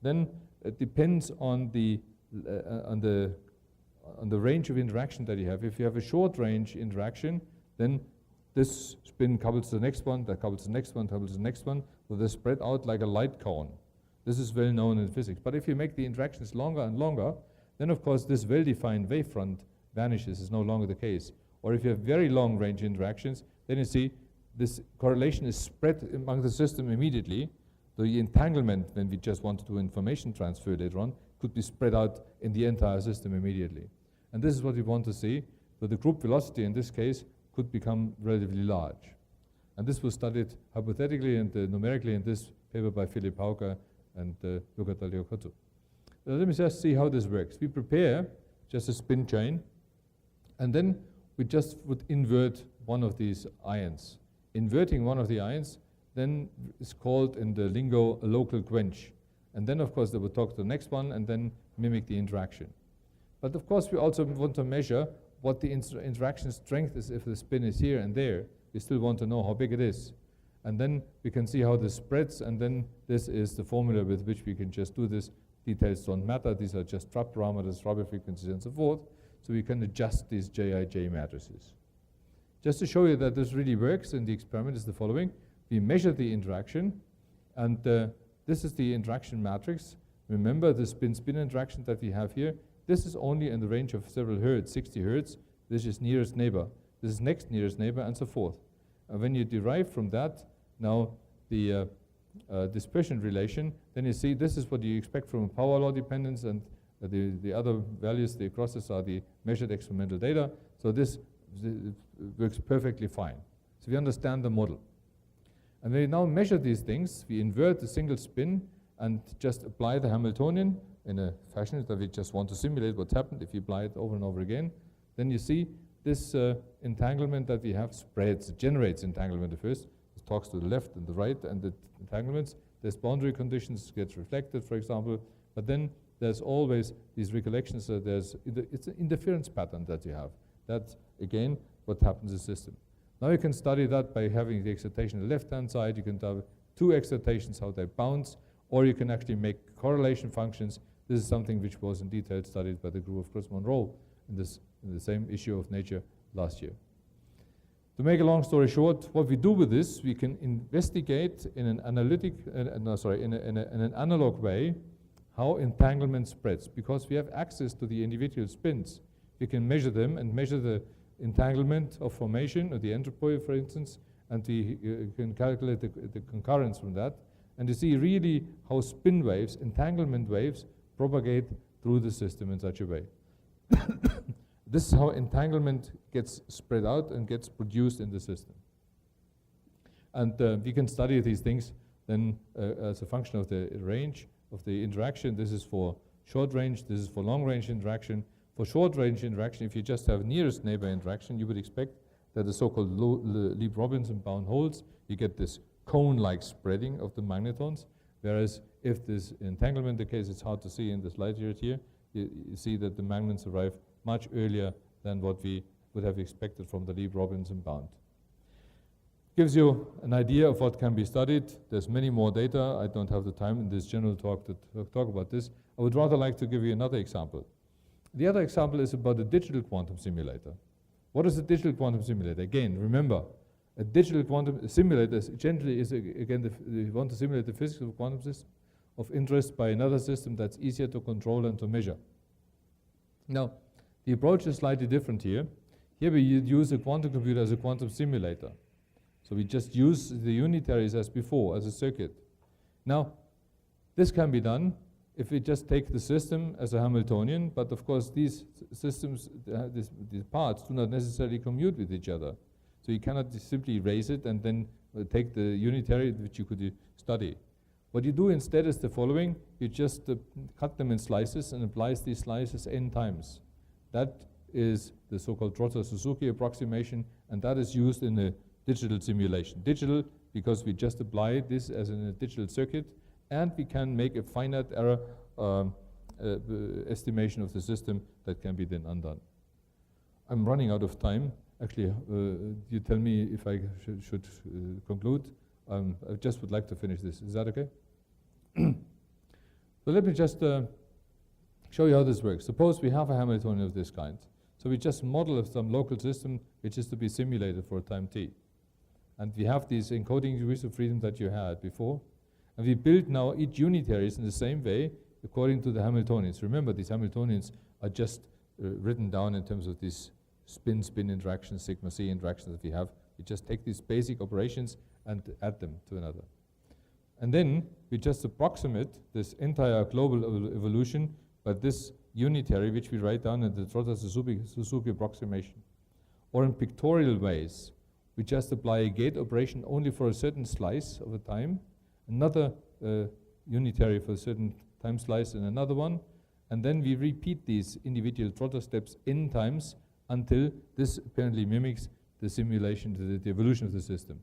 Then it depends on the range of interaction that you have. If you have a short range interaction, then this spin couples to the next one, that couples to the next one, couples to the next one, so they spread out like a light cone. This is well known in physics. But if you make the interactions longer and longer, then of course this well-defined wavefront vanishes, is no longer the case. Or if you have very long range interactions, then you see this correlation is spread among the system immediately. The entanglement, when we just want to do information transfer later on, could be spread out in the entire system immediately. And this is what we want to see. So the group velocity in this case could become relatively large. And this was studied hypothetically and numerically in this paper by Philip Hauke and Luca Tagliocozzo. Let me just see how this works. We prepare just a spin chain, and then we just would invert one of these ions. Inverting one of the ions then is called in the lingo a local quench. And then of course they would talk to the next one and then mimic the interaction. But of course we also want to measure what the interaction strength is if the spin is here and there. We still want to know how big it is. And then we can see how this spreads, and then this is the formula with which we can just do this. Details don't matter. These are just trap parameters, Rabi frequencies, and so forth. So we can adjust these Jij matrices. Just to show you that this really works in the experiment is the following. We measure the interaction, and this is the interaction matrix. Remember the spin-spin interaction that we have here. This is only in the range of several hertz, 60 hertz. This is nearest neighbor. This is next nearest neighbor, and so forth. And when you derive from that now the dispersion relation, then you see this is what you expect from a power law dependence, and the other values, the crosses, are the measured experimental data. So this works perfectly fine. So we understand the model. And when we now measure these things, we invert the single spin and just apply the Hamiltonian in a fashion that we just want to simulate what happened if you apply it over and over again. Then you see this entanglement that we have spreads, it generates entanglement at first. It talks to the left and the right and the entanglements. There's boundary conditions, gets reflected, for example. But then there's always these recollections. It's an interference pattern that you have. That's, again, what happens in the system. Now you can study that by having the excitation on the left-hand side. You can two excitations, how they bounce, or you can actually make correlation functions. This is something which was in detail studied by the group of Chris Monroe in the same issue of Nature last year. To make a long story short, what we do with this, we can investigate in an an analog way how entanglement spreads, because we have access to the individual spins. We can measure them and measure the entanglement of formation, or the entropy, for instance, and we can calculate the concurrence from that. And you see really how spin waves, entanglement waves, propagate through the system in such a way. This is how entanglement gets spread out and gets produced in the system. And we can study these things then as a function of the range of the interaction. This is for short range, this is for long range interaction. For short range interaction, if you just have nearest neighbor interaction, you would expect that the so-called Lieb-Robinson bound holes, you get this cone-like spreading of the magnetons. Whereas if this entanglement the case, it's hard to see in the slide here. You see that the magnets arrive much earlier than what we would have expected from the Lieb-Robinson bound. Gives you an idea of what can be studied. There's many more data. I don't have the time in this general talk to talk about this. I would rather like to give you another example. The other example is about a digital quantum simulator. What is a digital quantum simulator? Again, remember, a digital quantum simulator generally is, again, you want to simulate the physics of a quantum system of interest by another system that's easier to control and to measure. Now, the approach is slightly different here. Here we use a quantum computer as a quantum simulator. So we just use the unitaries as before, as a circuit. Now, this can be done if we just take the system as a Hamiltonian, but of course these systems, these parts do not necessarily commute with each other. So you cannot simply erase it and then take the unitary which you could study. What you do instead is the following. You just cut them in slices and apply these slices n times. That is the so-called Trotter-Suzuki approximation, and that is used in a digital simulation. Digital because we just apply this as in a digital circuit, and we can make a finite error estimation of the system that can be then undone. I'm running out of time. Actually, you tell me if I should conclude. I just would like to finish this. Is that okay? So let me just show you how this works. Suppose we have a Hamiltonian of this kind. So we just model some local system which is to be simulated for a time t. And we have these encoding degrees of freedom that you had before. And we build now each unitaries in the same way according to the Hamiltonians. Remember, these Hamiltonians are just written down in terms of these spin-spin interactions, sigma c interactions that we have. We just take these basic operations and add them to another. And then we just approximate this entire global evolution by this unitary, which we write down in the Trotter-Suzuki approximation. Or in pictorial ways, we just apply a gate operation only for a certain slice of a time, another unitary for a certain time slice and another one, and then we repeat these individual Trotter steps n times until this apparently mimics the simulation, the evolution of the system.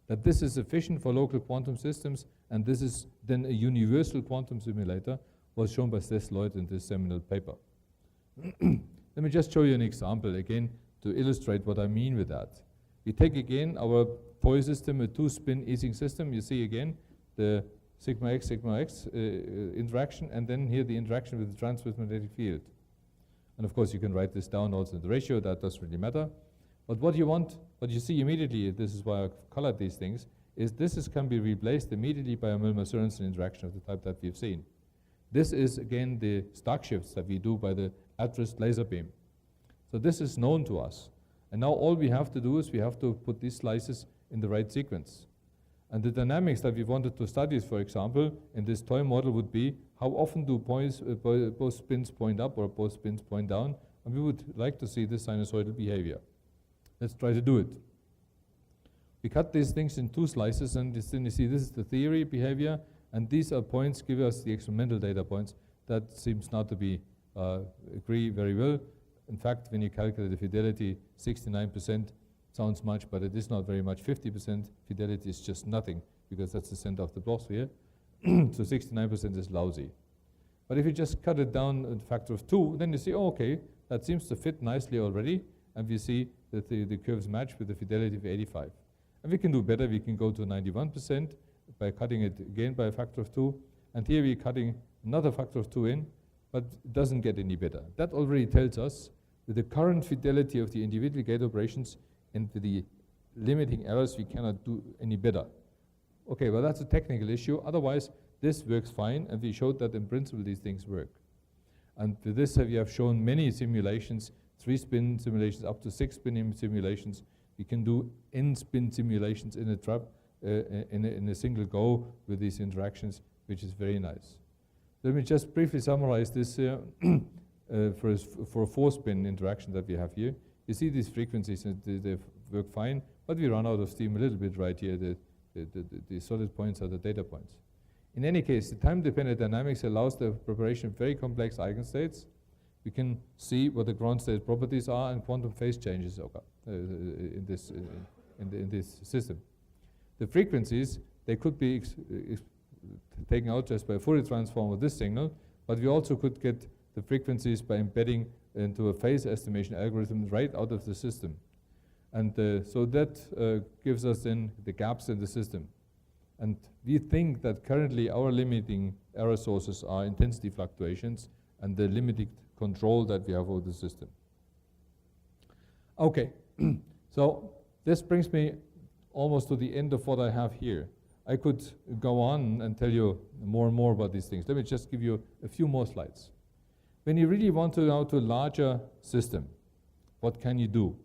That this is sufficient for local quantum systems, and this is then a universal quantum simulator, was shown by Seth Lloyd in this seminal paper. Let me just show you an example again to illustrate what I mean with that. We take again our Fourier system, a two-spin Ising system. You see again the sigma x interaction, and then here the interaction with the transverse magnetic field. And of course you can write this down also in the ratio, that doesn't really matter. But what you see immediately, this is why I've colored these things, is this can be replaced immediately by a Milmer-Sørensen interaction of the type that we've seen. This is again the Stark shifts that we do by the at-rest laser beam. So this is known to us. And now all we have to do is we have to put these slices in the right sequence. And the dynamics that we wanted to study, for example, in this toy model would be how often do both spins point up or both spins point down, and we would like to see this sinusoidal behavior. Let's try to do it. We cut these things in two slices, and then you see this is the theory behavior, and these are points, give us the experimental data points. That seems not to be agree very well. In fact, when you calculate the fidelity, 69% sounds much, but it is not very much. 50% fidelity is just nothing, because that's the center of the Bloch sphere. So 69% is lousy. But if you just cut it down a factor of 2, then you see, oh, okay, that seems to fit nicely already, and we see that the curves match with the fidelity of 85. And we can do better. We can go to 91%, by cutting it again by a factor of 2. And here we're cutting another factor of 2 in, but it doesn't get any better. That already tells us with the current fidelity of the individual gate operations and with the limiting errors, we cannot do any better. Okay, well, that's a technical issue. Otherwise, this works fine, and we showed that in principle these things work. And with this, we have shown many simulations, 3-spin simulations, up to 6-spin simulations. We can do n-spin simulations in a trap in a single go with these interactions, which is very nice. Let me just briefly summarize this for a 4-spin interaction that we have here. You see these frequencies, and they work fine, but we run out of steam a little bit right here. The solid points are the data points. In any case, the time-dependent dynamics allows the preparation of very complex eigenstates. We can see what the ground state properties are and quantum phase changes in this system. The frequencies, they could be taken out just by a Fourier transform of this signal, but we also could get the frequencies by embedding into a phase estimation algorithm right out of the system. And so that gives us then the gaps in the system. And we think that currently our limiting error sources are intensity fluctuations and the limited control that we have over the system. Okay, so this brings me almost to the end of what I have here. I could go on and tell you more and more about these things. Let me just give you a few more slides. When you really want to go to a larger system, what can you do?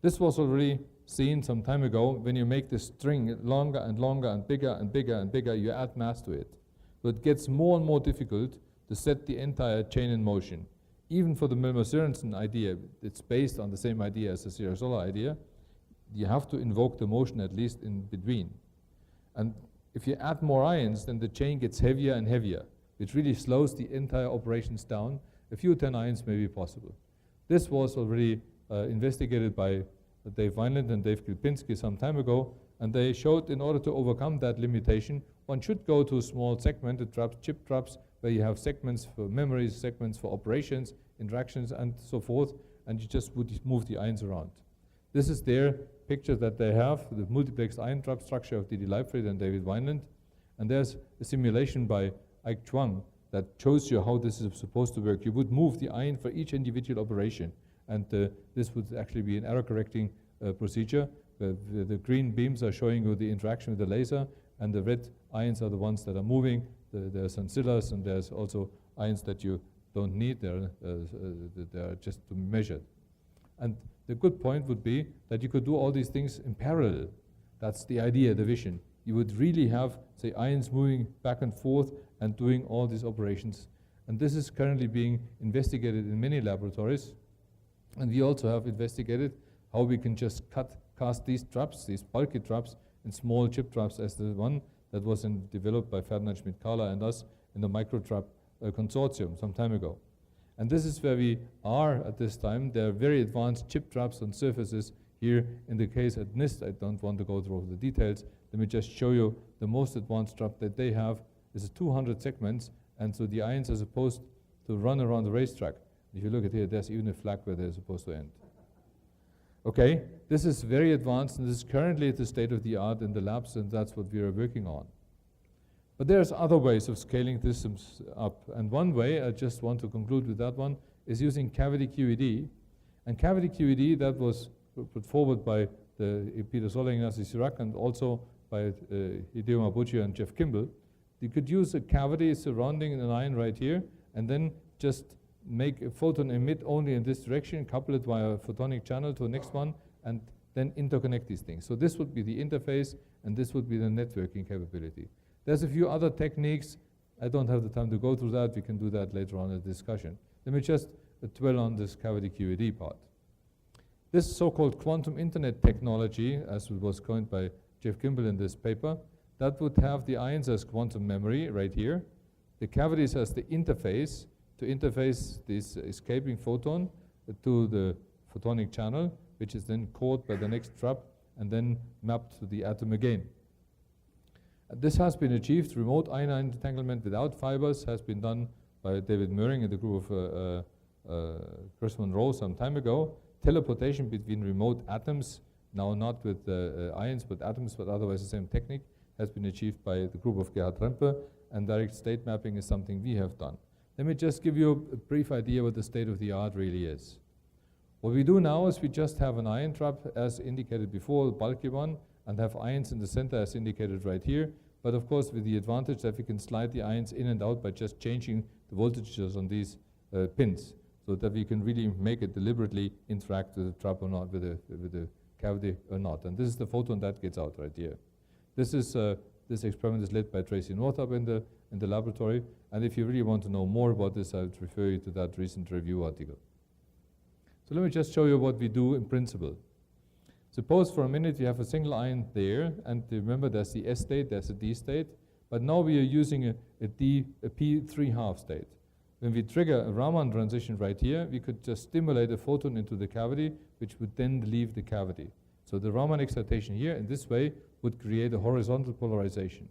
This was already seen some time ago. When you make the string longer and longer and bigger and bigger and bigger, you add mass to it. So it gets more and more difficult to set the entire chain in motion. Even for the Milnor-Sørensen idea, it's based on the same idea as the Sierra-Solar idea. You have to invoke the motion at least in between. And if you add more ions, then the chain gets heavier and heavier, which really slows the entire operations down. A few 10 ions may be possible. This was already investigated by Dave Vineland and Dave Kripinski some time ago, and they showed in order to overcome that limitation, one should go to small segmented traps, chip traps, where you have segments for memories, segments for operations, interactions, and so forth, and you just would move the ions around. This is their picture that they have, the multiplexed ion trap structure of Didi Leibfried and David Vineland, and there's a simulation by Ike Chuang that shows you how this is supposed to work. You would move the ion for each individual operation, and this would actually be an error-correcting procedure. The green beams are showing you the interaction with the laser, and the red ions are the ones that are moving. There's ancillas, and there's also ions that you don't need. They're just to be measured. And the good point would be that you could do all these things in parallel. That's the idea, the vision. You would really have, say, ions moving back and forth and doing all these operations. And this is currently being investigated in many laboratories. And we also have investigated how we can just cast these traps, these bulky traps, in small chip traps, as the one that was developed by Ferdinand Schmidt-Kahler and us in the microtrap consortium some time ago. And this is where we are at this time. There are very advanced chip traps on surfaces here. In the case at NIST, I don't want to go through all the details. Let me just show you the most advanced trap that they have is 200 segments, and so the ions are supposed to run around the racetrack. If you look at here, there's even a flag where they're supposed to end. Okay, this is very advanced, and this is currently at the state of the art in the labs, and that's what we are working on. But there's other ways of scaling systems up, and one way, I just want to conclude with that one, is using cavity QED. And cavity QED, that was put forward by Peter Soller, Ignacy Sirac, and also by Hideo Mabuchi and Jeff Kimball. You could use a cavity surrounding an ion right here, and then just make a photon emit only in this direction, couple it via a photonic channel to the next one, and then interconnect these things. So this would be the interface, and this would be the networking capability. There's a few other techniques. I don't have the time to go through that. We can do that later on in the discussion. Let me just dwell on this cavity QED part. This so-called quantum internet technology, as it was coined by Jeff Kimball in this paper, that would have the ions as quantum memory right here, the cavities as the interface, to interface this escaping photon to the photonic channel, which is then caught by the next trap and then mapped to the atom again. This has been achieved. Remote ion entanglement without fibers has been done by David Möhring and the group of Chris Monroe some time ago. Teleportation between remote atoms, now not with ions but atoms, but otherwise the same technique. has been achieved by the group of Gerhard Rempe, and direct state mapping is something we have done. Let me just give you a brief idea what the state of the art really is. What we do now is we just have an ion trap as indicated before, the bulky one, and have ions in the center as indicated right here. But of course with the advantage that we can slide the ions in and out by just changing the voltages on these pins, so that we can really make it deliberately interact with the trap or not, with the cavity or not. And this is the photon that gets out right here. This is this experiment is led by Tracy Northup in the laboratory. And if you really want to know more about this, I would refer you to that recent review article. So let me just show you what we do in principle. Suppose for a minute you have a single ion there, and remember there's the S state, there's a D state, but now we are using a P3½ state. When we trigger a Raman transition right here, we could just stimulate a photon into the cavity, which would then leave the cavity. So the Raman excitation here, in this way, would create a horizontal polarization.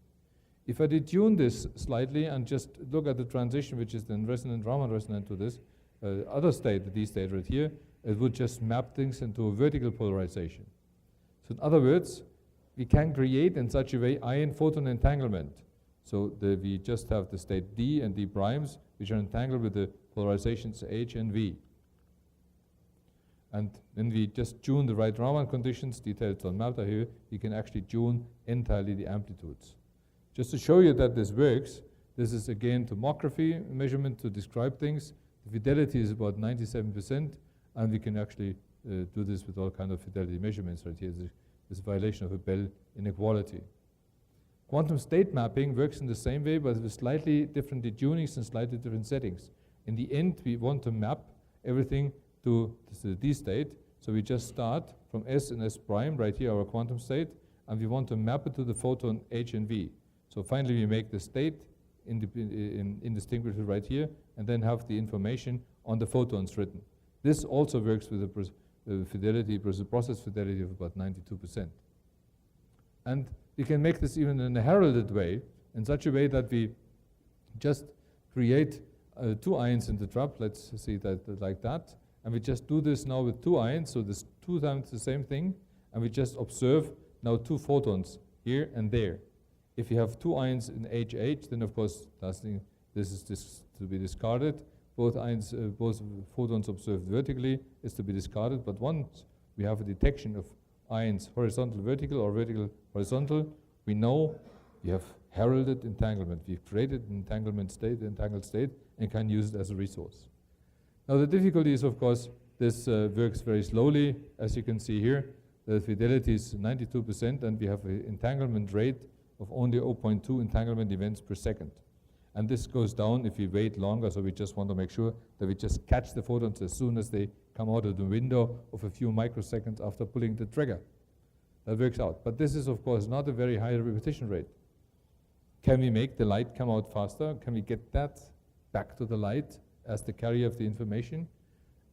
If I detune this slightly and just look at the transition, which is then resonant, Raman resonant to this other state, the D state right here, it would just map things into a vertical polarization. So in other words, we can create in such a way ion photon entanglement. So we just have the state D and D primes, which are entangled with the polarizations H and V. And when we just tune the right Raman conditions, detailed on Malta here, we can actually tune entirely the amplitudes. Just to show you that this works, this is again tomography measurement to describe things. The fidelity is about 97%, and we can actually do this with all kind of fidelity measurements right here. This violation of a Bell inequality. Quantum state mapping works in the same way, but with slightly different detunings and slightly different settings. In the end, we want to map everything to the D state, so we just start from S and S prime, right here our quantum state, and we want to map it to the photon H and V. So finally we make the state indistinguishable right here, and then have the information on the photons written. This also works with a fidelity, process fidelity of about 92%. And we can make this even in a heralded way, in such a way that we just create two ions in the trap, let's see that like that, and we just do this now with two ions, so this 2 times the same thing, and we just observe now 2 photons here and there. If you have 2 ions in HH, then of course this is to be discarded. Both ions, both photons observed vertically is to be discarded, but once we have a detection of ions horizontal vertical or vertical horizontal, we know we have heralded entanglement. We've created an entangled state, and can use it as a resource. Now the difficulty is, of course, this works very slowly. As you can see here, the fidelity is 92%, and we have an entanglement rate of only 0.2 entanglement events per second. And this goes down if we wait longer, so we just want to make sure that we just catch the photons as soon as they come out of the window of a few microseconds after pulling the trigger. That works out. But this is, of course, not a very high repetition rate. Can we make the light come out faster? Can we get that back to the light as the carrier of the information?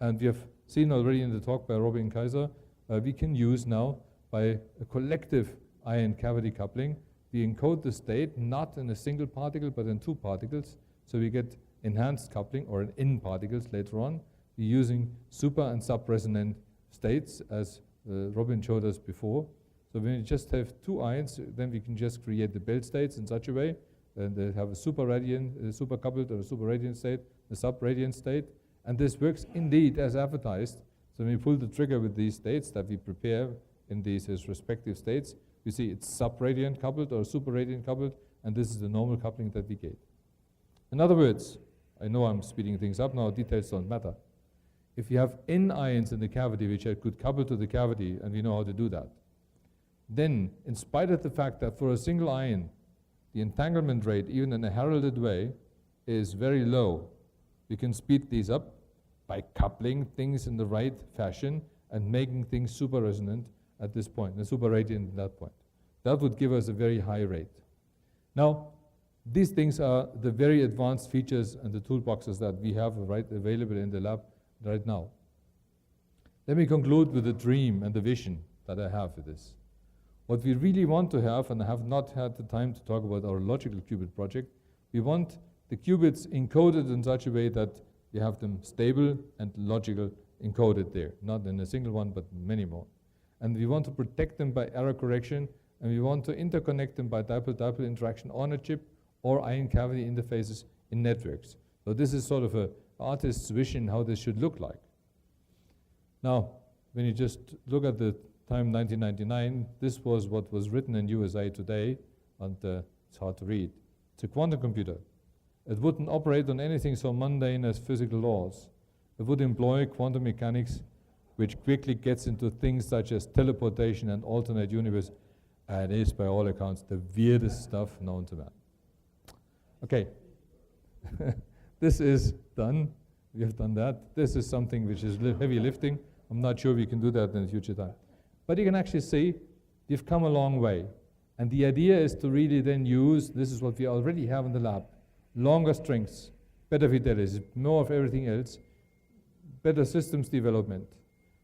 And we have seen already in the talk by Robin Kaiser, we can use now by a collective ion cavity coupling. We encode the state not in a single particle but in 2 particles, so we get enhanced coupling, or in particles later on. We're using super and sub-resonant states, as Robin showed us before. So when we just have 2 ions, then we can just create the Bell states in such a way, and they have a super coupled or a super radiant state, a sub-radiant state, and this works indeed as advertised. So when we pull the trigger with these states that we prepare in these respective states, you see it's sub-radiant coupled or super-radiant coupled, and this is the normal coupling that we get. In other words, I know I'm speeding things up now, details don't matter. If you have N ions in the cavity which I could couple to the cavity, and we know how to do that, then in spite of the fact that for a single ion, the entanglement rate, even in a heralded way, is very low, we can speed these up by coupling things in the right fashion and making things super resonant at this point, and super radiant at that point. That would give us a very high rate. Now, these things are the very advanced features and the toolboxes that we have available in the lab right now. Let me conclude with the dream and the vision that I have for this. What we really want to have, and I have not had the time to talk about our logical qubit project, we want the qubits encoded in such a way that we have them stable and logical encoded there, not in a single one, but many more. And we want to protect them by error correction and we want to interconnect them by dipole-dipole interaction on a chip or ion cavity interfaces in networks. So this is sort of an artist's vision how this should look like. Now, when you just look at the time 1999, this was what was written in USA Today, and it's hard to read. It's a quantum computer. It wouldn't operate on anything so mundane as physical laws. It would employ quantum mechanics, which quickly gets into things such as teleportation and alternate universe, and is, by all accounts, the weirdest stuff known to man. Okay, this is done. We have done that. This is something which is heavy lifting. I'm not sure we can do that in the future time. But you can actually see we've come a long way. And the idea is to really then use, this is what we already have in the lab, longer strings, better fidelity, more of everything else, better systems development.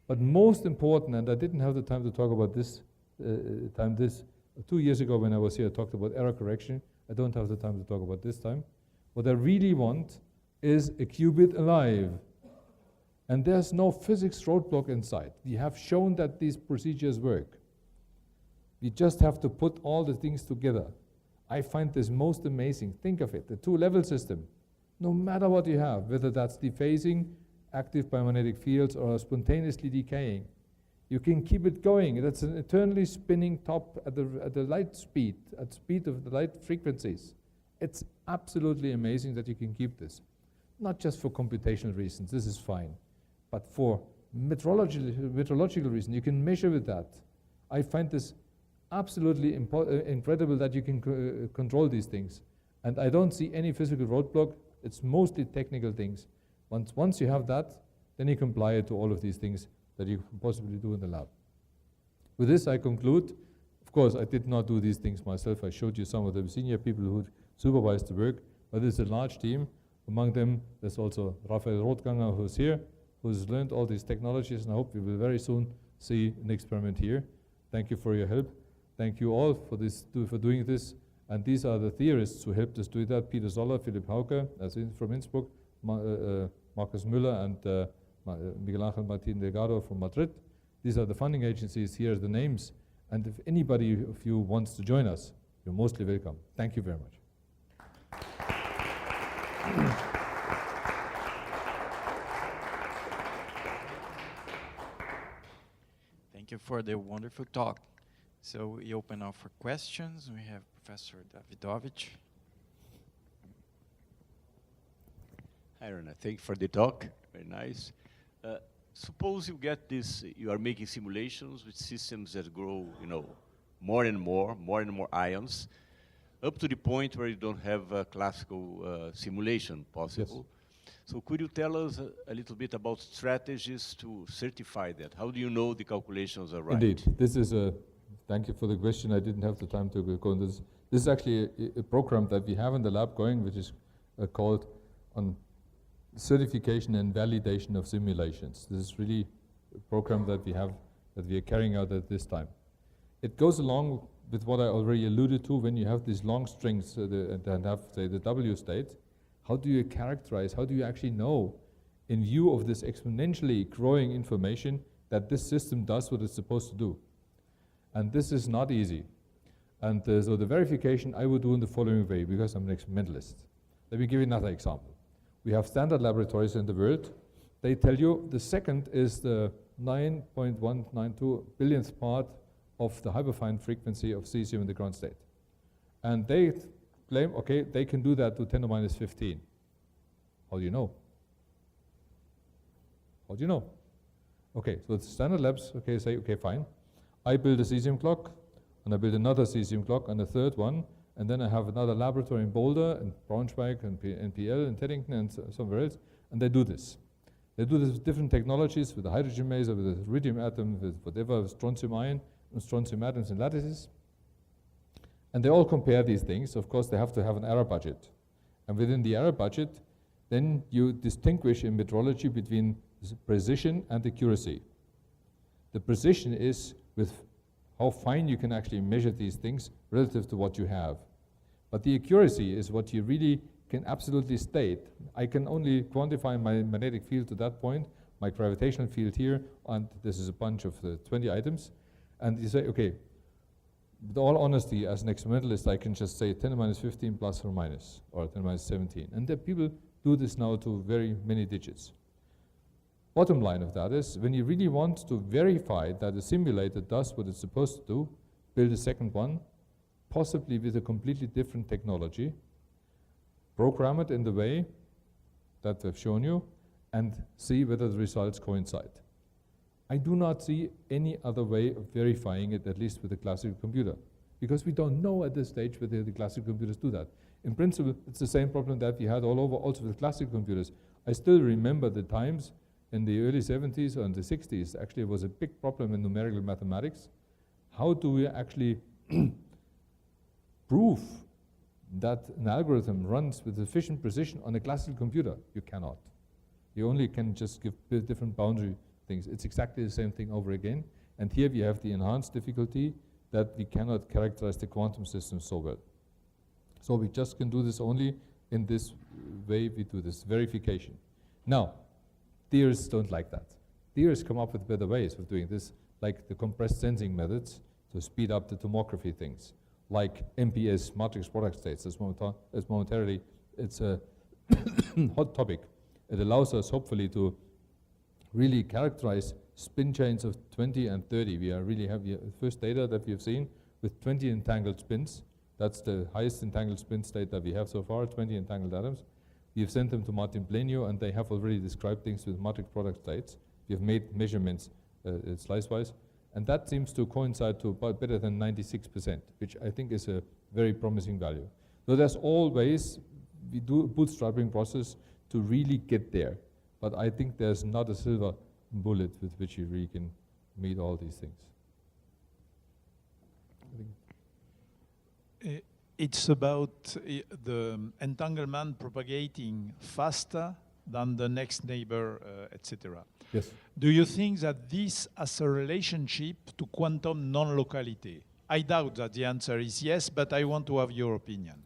But most important, and I didn't have the time to talk about this, 2 years ago when I was here, I talked about error correction. I don't have the time to talk about this time. What I really want is a qubit alive. And there's no physics roadblock inside. We have shown that these procedures work. We just have to put all the things together. I find this most amazing. Think of it, the two-level system. No matter what you have, whether that's dephasing, active biomagnetic fields, or spontaneously decaying, you can keep it going. That's an eternally spinning top at the light speed, at speed of the light frequencies. It's absolutely amazing that you can keep this. Not just for computational reasons, this is fine. But for metrological reasons, you can measure with that. I find this absolutely incredible that you can control these things. And I don't see any physical roadblock. It's mostly technical things. Once you have that, then you comply it to all of these things that you can possibly do in the lab. With this, I conclude. Of course, I did not do these things myself. I showed you some of the senior people who supervised the work, but it's a large team. Among them, there's also Raphael Rothganger, who's here, who's learned all these technologies, and I hope we will very soon see an experiment here. Thank you for your help. Thank you all for doing this. And these are the theorists who helped us do that: Peter Zoller, Philipp Hauke, from Innsbruck, Markus Müller, and Miguel Angel Martin Delgado from Madrid. These are the funding agencies. Here are the names. And if anybody of you wants to join us, you're mostly welcome. Thank you very much. Thank you for the wonderful talk. So we open up for questions. We have Professor Davidovich. Hi, Rana. Thank you for the talk. Very nice. Suppose you get this, you are making simulations with systems that grow, more and more ions, up to the point where you don't have a classical simulation possible. Yes. So could you tell us a little bit about strategies to certify that? How do you know the calculations are right? Indeed. This is thank you for the question. I didn't have the time to go into this. This is actually a program that we have in the lab going, which is called on certification and validation of simulations. This is really a program that we are carrying out at this time. It goes along with what I already alluded to. When you have these long strings that have, say, the W state, how do you characterize, how do you actually know, in view of this exponentially growing information, that this system does what it's supposed to do? And this is not easy. And so the verification I would do in the following way, because I'm an experimentalist. Let me give you another example. We have standard laboratories in the world. They tell you the second is the 9.192 billionth part of the hyperfine frequency of cesium in the ground state. And they claim, okay, they can do that to 10 to minus 15. How do you know? How do you know? Okay, so it's standard labs, okay, say, okay, fine. I build a cesium clock, and I build another cesium clock, and a third one, and then I have another laboratory in Boulder, and Braunschweig, and NPL, and Teddington, and somewhere else, and they do this. They do this with different technologies, with the hydrogen maser, with the iridium atom, with whatever, with strontium ion, and strontium atoms and lattices. And they all compare these things. Of course, they have to have an error budget. And within the error budget, then you distinguish in metrology between precision and accuracy. The precision is with how fine you can actually measure these things relative to what you have. But the accuracy is what you really can absolutely state. I can only quantify my magnetic field to that point, my gravitational field here, and this is a bunch of 20 items. And you say, okay, with all honesty, as an experimentalist, I can just say 10 to the minus 15 plus or minus, or 10 to the minus 17. And the people do this now to very many digits. Bottom line of that is, when you really want to verify that the simulator does what it's supposed to do, build a second one, possibly with a completely different technology, program it in the way that I've shown you, and see whether the results coincide. I do not see any other way of verifying it, at least with a classical computer, because we don't know at this stage whether the classical computers do that. In principle, it's the same problem that we had all over also with classical computers. I still remember the times in the early 70s or in the 60s, actually it was a big problem in numerical mathematics. How do we actually prove that an algorithm runs with sufficient precision on a classical computer? You cannot. You only can just give different boundary things. It's exactly the same thing over again. And here we have the enhanced difficulty that we cannot characterize the quantum system so well. So we just can do this only in this way we do this, verification. Now, theorists don't like that. Theorists come up with better ways of doing this, like the compressed sensing methods to speed up the tomography things, like MPS, matrix product states, as momentarily it's a hot topic. It allows us hopefully to really characterize spin chains of 20 and 30. We are really happy. First data that we have seen with 20 entangled spins. That's the highest entangled spin state that we have so far, 20 entangled atoms. We have sent them to Martin Plenio, and they have already described things with matrix product states. We have made measurements slice-wise, and that seems to coincide to about better than 96%, which I think is a very promising value. So there's always, we do a bootstrapping process to really get there. But I think there's not a silver bullet with which you really can meet all these things. It's about the entanglement propagating faster than the next neighbor, etc. Yes. Do you think that this has a relationship to quantum non-locality? I doubt that the answer is yes, but I want to have your opinion.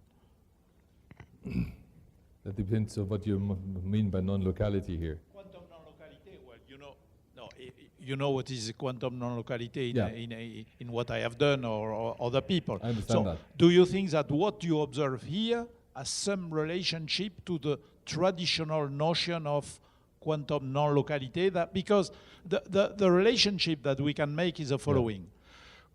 That depends on what you mean by non-locality here. Quantum non-locality, well, you know what is quantum non-locality in what I have done or other people. I understand that. Do you think that what you observe here has some relationship to the traditional notion of quantum non-locality? That because the relationship that we can make is the following.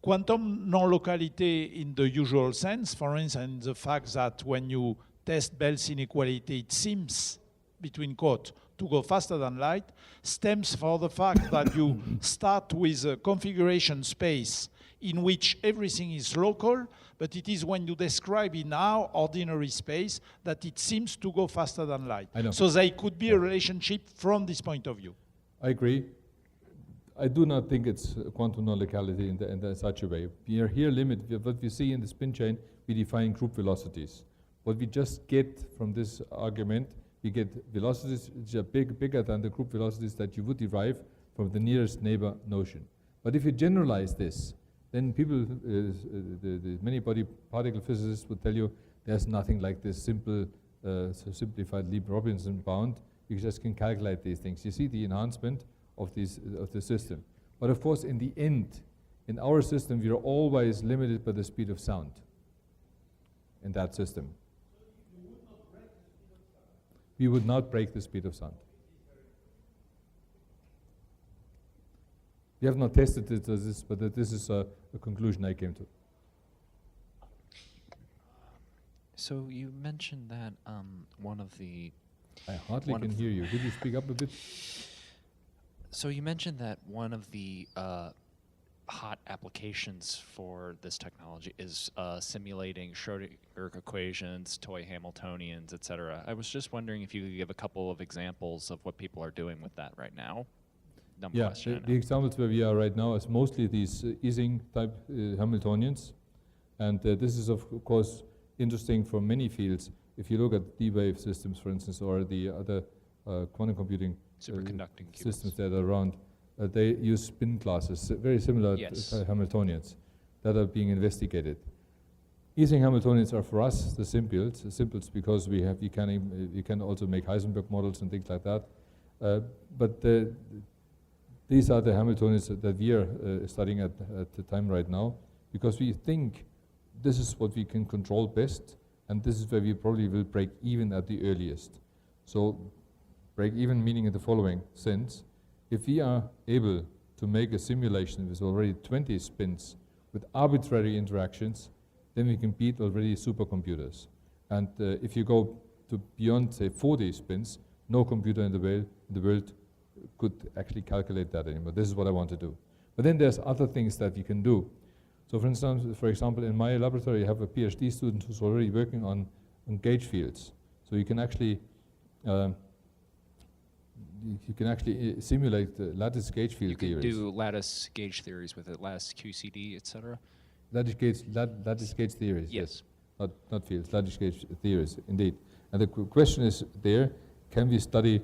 Quantum non-locality in the usual sense, for instance, the fact that when you test Bell's inequality, it seems, between quotes, to go faster than light, stems from the fact that you start with a configuration space in which everything is local, but it is when you describe in our ordinary space that it seems to go faster than light. I know. So there could be a relationship from this point of view. I agree. I do not think it's quantum non-locality in such a way. We are here limited. What we see in the spin chain, we define group velocities. What we just get from this argument, we get velocities which are bigger than the group velocities that you would derive from the nearest neighbor notion. But if you generalize this, then people, the many body particle physicists would tell you there's nothing like this simple, simplified Lieb-Robinson bound. You just can calculate these things. You see the enhancement of the system. But of course, in the end, in our system, we are always limited by the speed of sound in that system. We would not break the speed of sound. We have not tested it as this, but this is a conclusion I came to. So you mentioned that one of the... I hardly can hear you. Could you speak up a bit? So you mentioned that one of the hot applications for this technology is simulating Schrödinger equations, toy Hamiltonians, etc. I was just wondering if you could give a couple of examples of what people are doing with that right now. Dumb question. The examples where we are right now is mostly these Ising type Hamiltonians, and this is of course interesting for many fields. If you look at D-wave systems, for instance, or the other quantum computing superconducting systems that are around, they use spin classes, very similar to Hamiltonians that are being investigated. Ising Hamiltonians are for us the simples because we can also make Heisenberg models and things like that. But these are the Hamiltonians that we are studying at the time right now. because we think this is what we can control best, and this is where we probably will break even at the earliest. So break even meaning in the following sense: if we are able to make a simulation with already 20 spins with arbitrary interactions, then we can beat already supercomputers. And if you go to beyond, say, 40 spins, no computer in the world could actually calculate that anymore. This is what I want to do. But then there's other things that you can do. So for example, in my laboratory, I have a PhD student who's already working on gauge fields. So you can actually simulate the lattice gauge field theories. You can do lattice gauge theories with it, lattice QCD, etc. Lattice gauge theories. Yes. Not fields, lattice gauge theories, indeed. And the question is there, can we study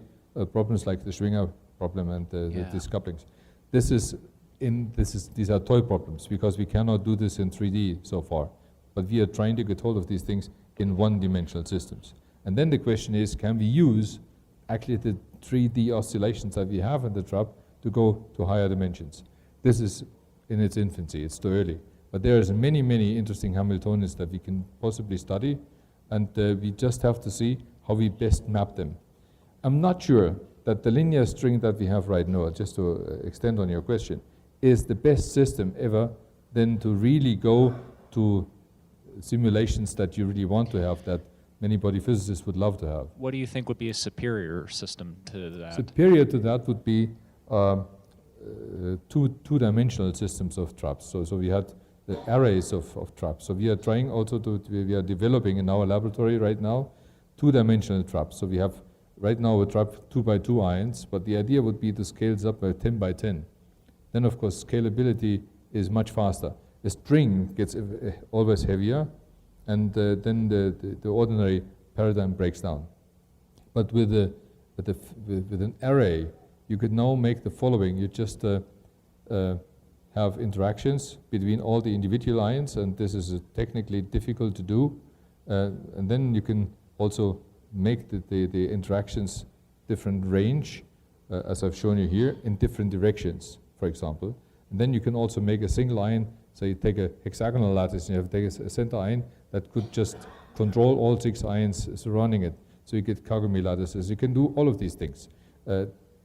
problems like the Schwinger problem and these couplings? These are toy problems, because we cannot do this in 3D so far. But we are trying to get hold of these things in one-dimensional systems. And then the question is, can we use actually the 3D oscillations that we have in the trap to go to higher dimensions? This is in its infancy, it's too early. But there's many, many interesting Hamiltonians that we can possibly study, and we just have to see how we best map them. I'm not sure that the linear string that we have right now, just to extend on your question, is the best system ever then to really go to simulations that you really want to have, that many body physicists would love to have. What do you think would be a superior system to that? Superior to that would be two-dimensional systems of traps. So we had the arrays of traps. So we are trying also we are developing in our laboratory right now two-dimensional traps. So we have right now a trap 2 by 2 ions, but the idea would be to scale it up by 10 by 10. Then of course scalability is much faster. The string gets always heavier, and then the ordinary paradigm breaks down. But with an array, you could now make the following. You just have interactions between all the individual ions, and this is technically difficult to do. And then you can also make the interactions different range, as I've shown you here, in different directions, for example. And then you can also make a single ion. So you take a hexagonal lattice and you have to take a center ion that could just control all 6 ions surrounding it. So you get Kagami lattices. You can do all of these things.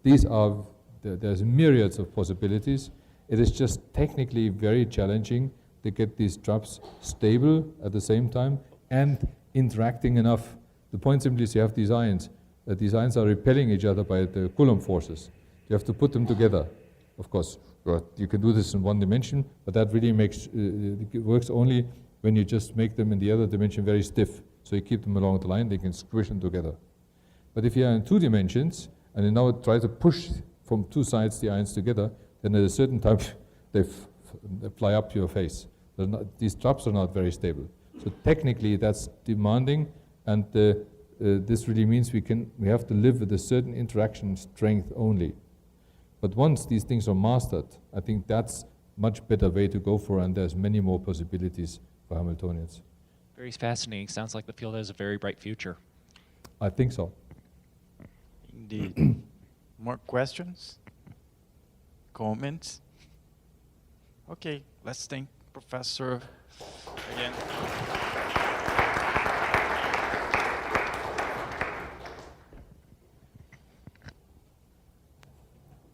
There's myriads of possibilities. It is just technically very challenging to get these traps stable at the same time and interacting enough. The point simply is you have these ions. These ions are repelling each other by the Coulomb forces. You have to put them together. Of course, you can do this in one dimension, but that really it works only when you just make them in the other dimension very stiff. So you keep them along the line, they can squish them together. But if you are in 2 dimensions, and you now try to push from 2 sides the ions together, then at a certain time they fly up to your face. These traps are not very stable. So technically that's demanding, and this really means we have to live with a certain interaction strength only. But once these things are mastered, I think that's much better way to go for, and there's many more possibilities for Hamiltonians. Very fascinating. Sounds like the field has a very bright future. I think so. Indeed. More questions? Comments? Okay, let's thank Professor again.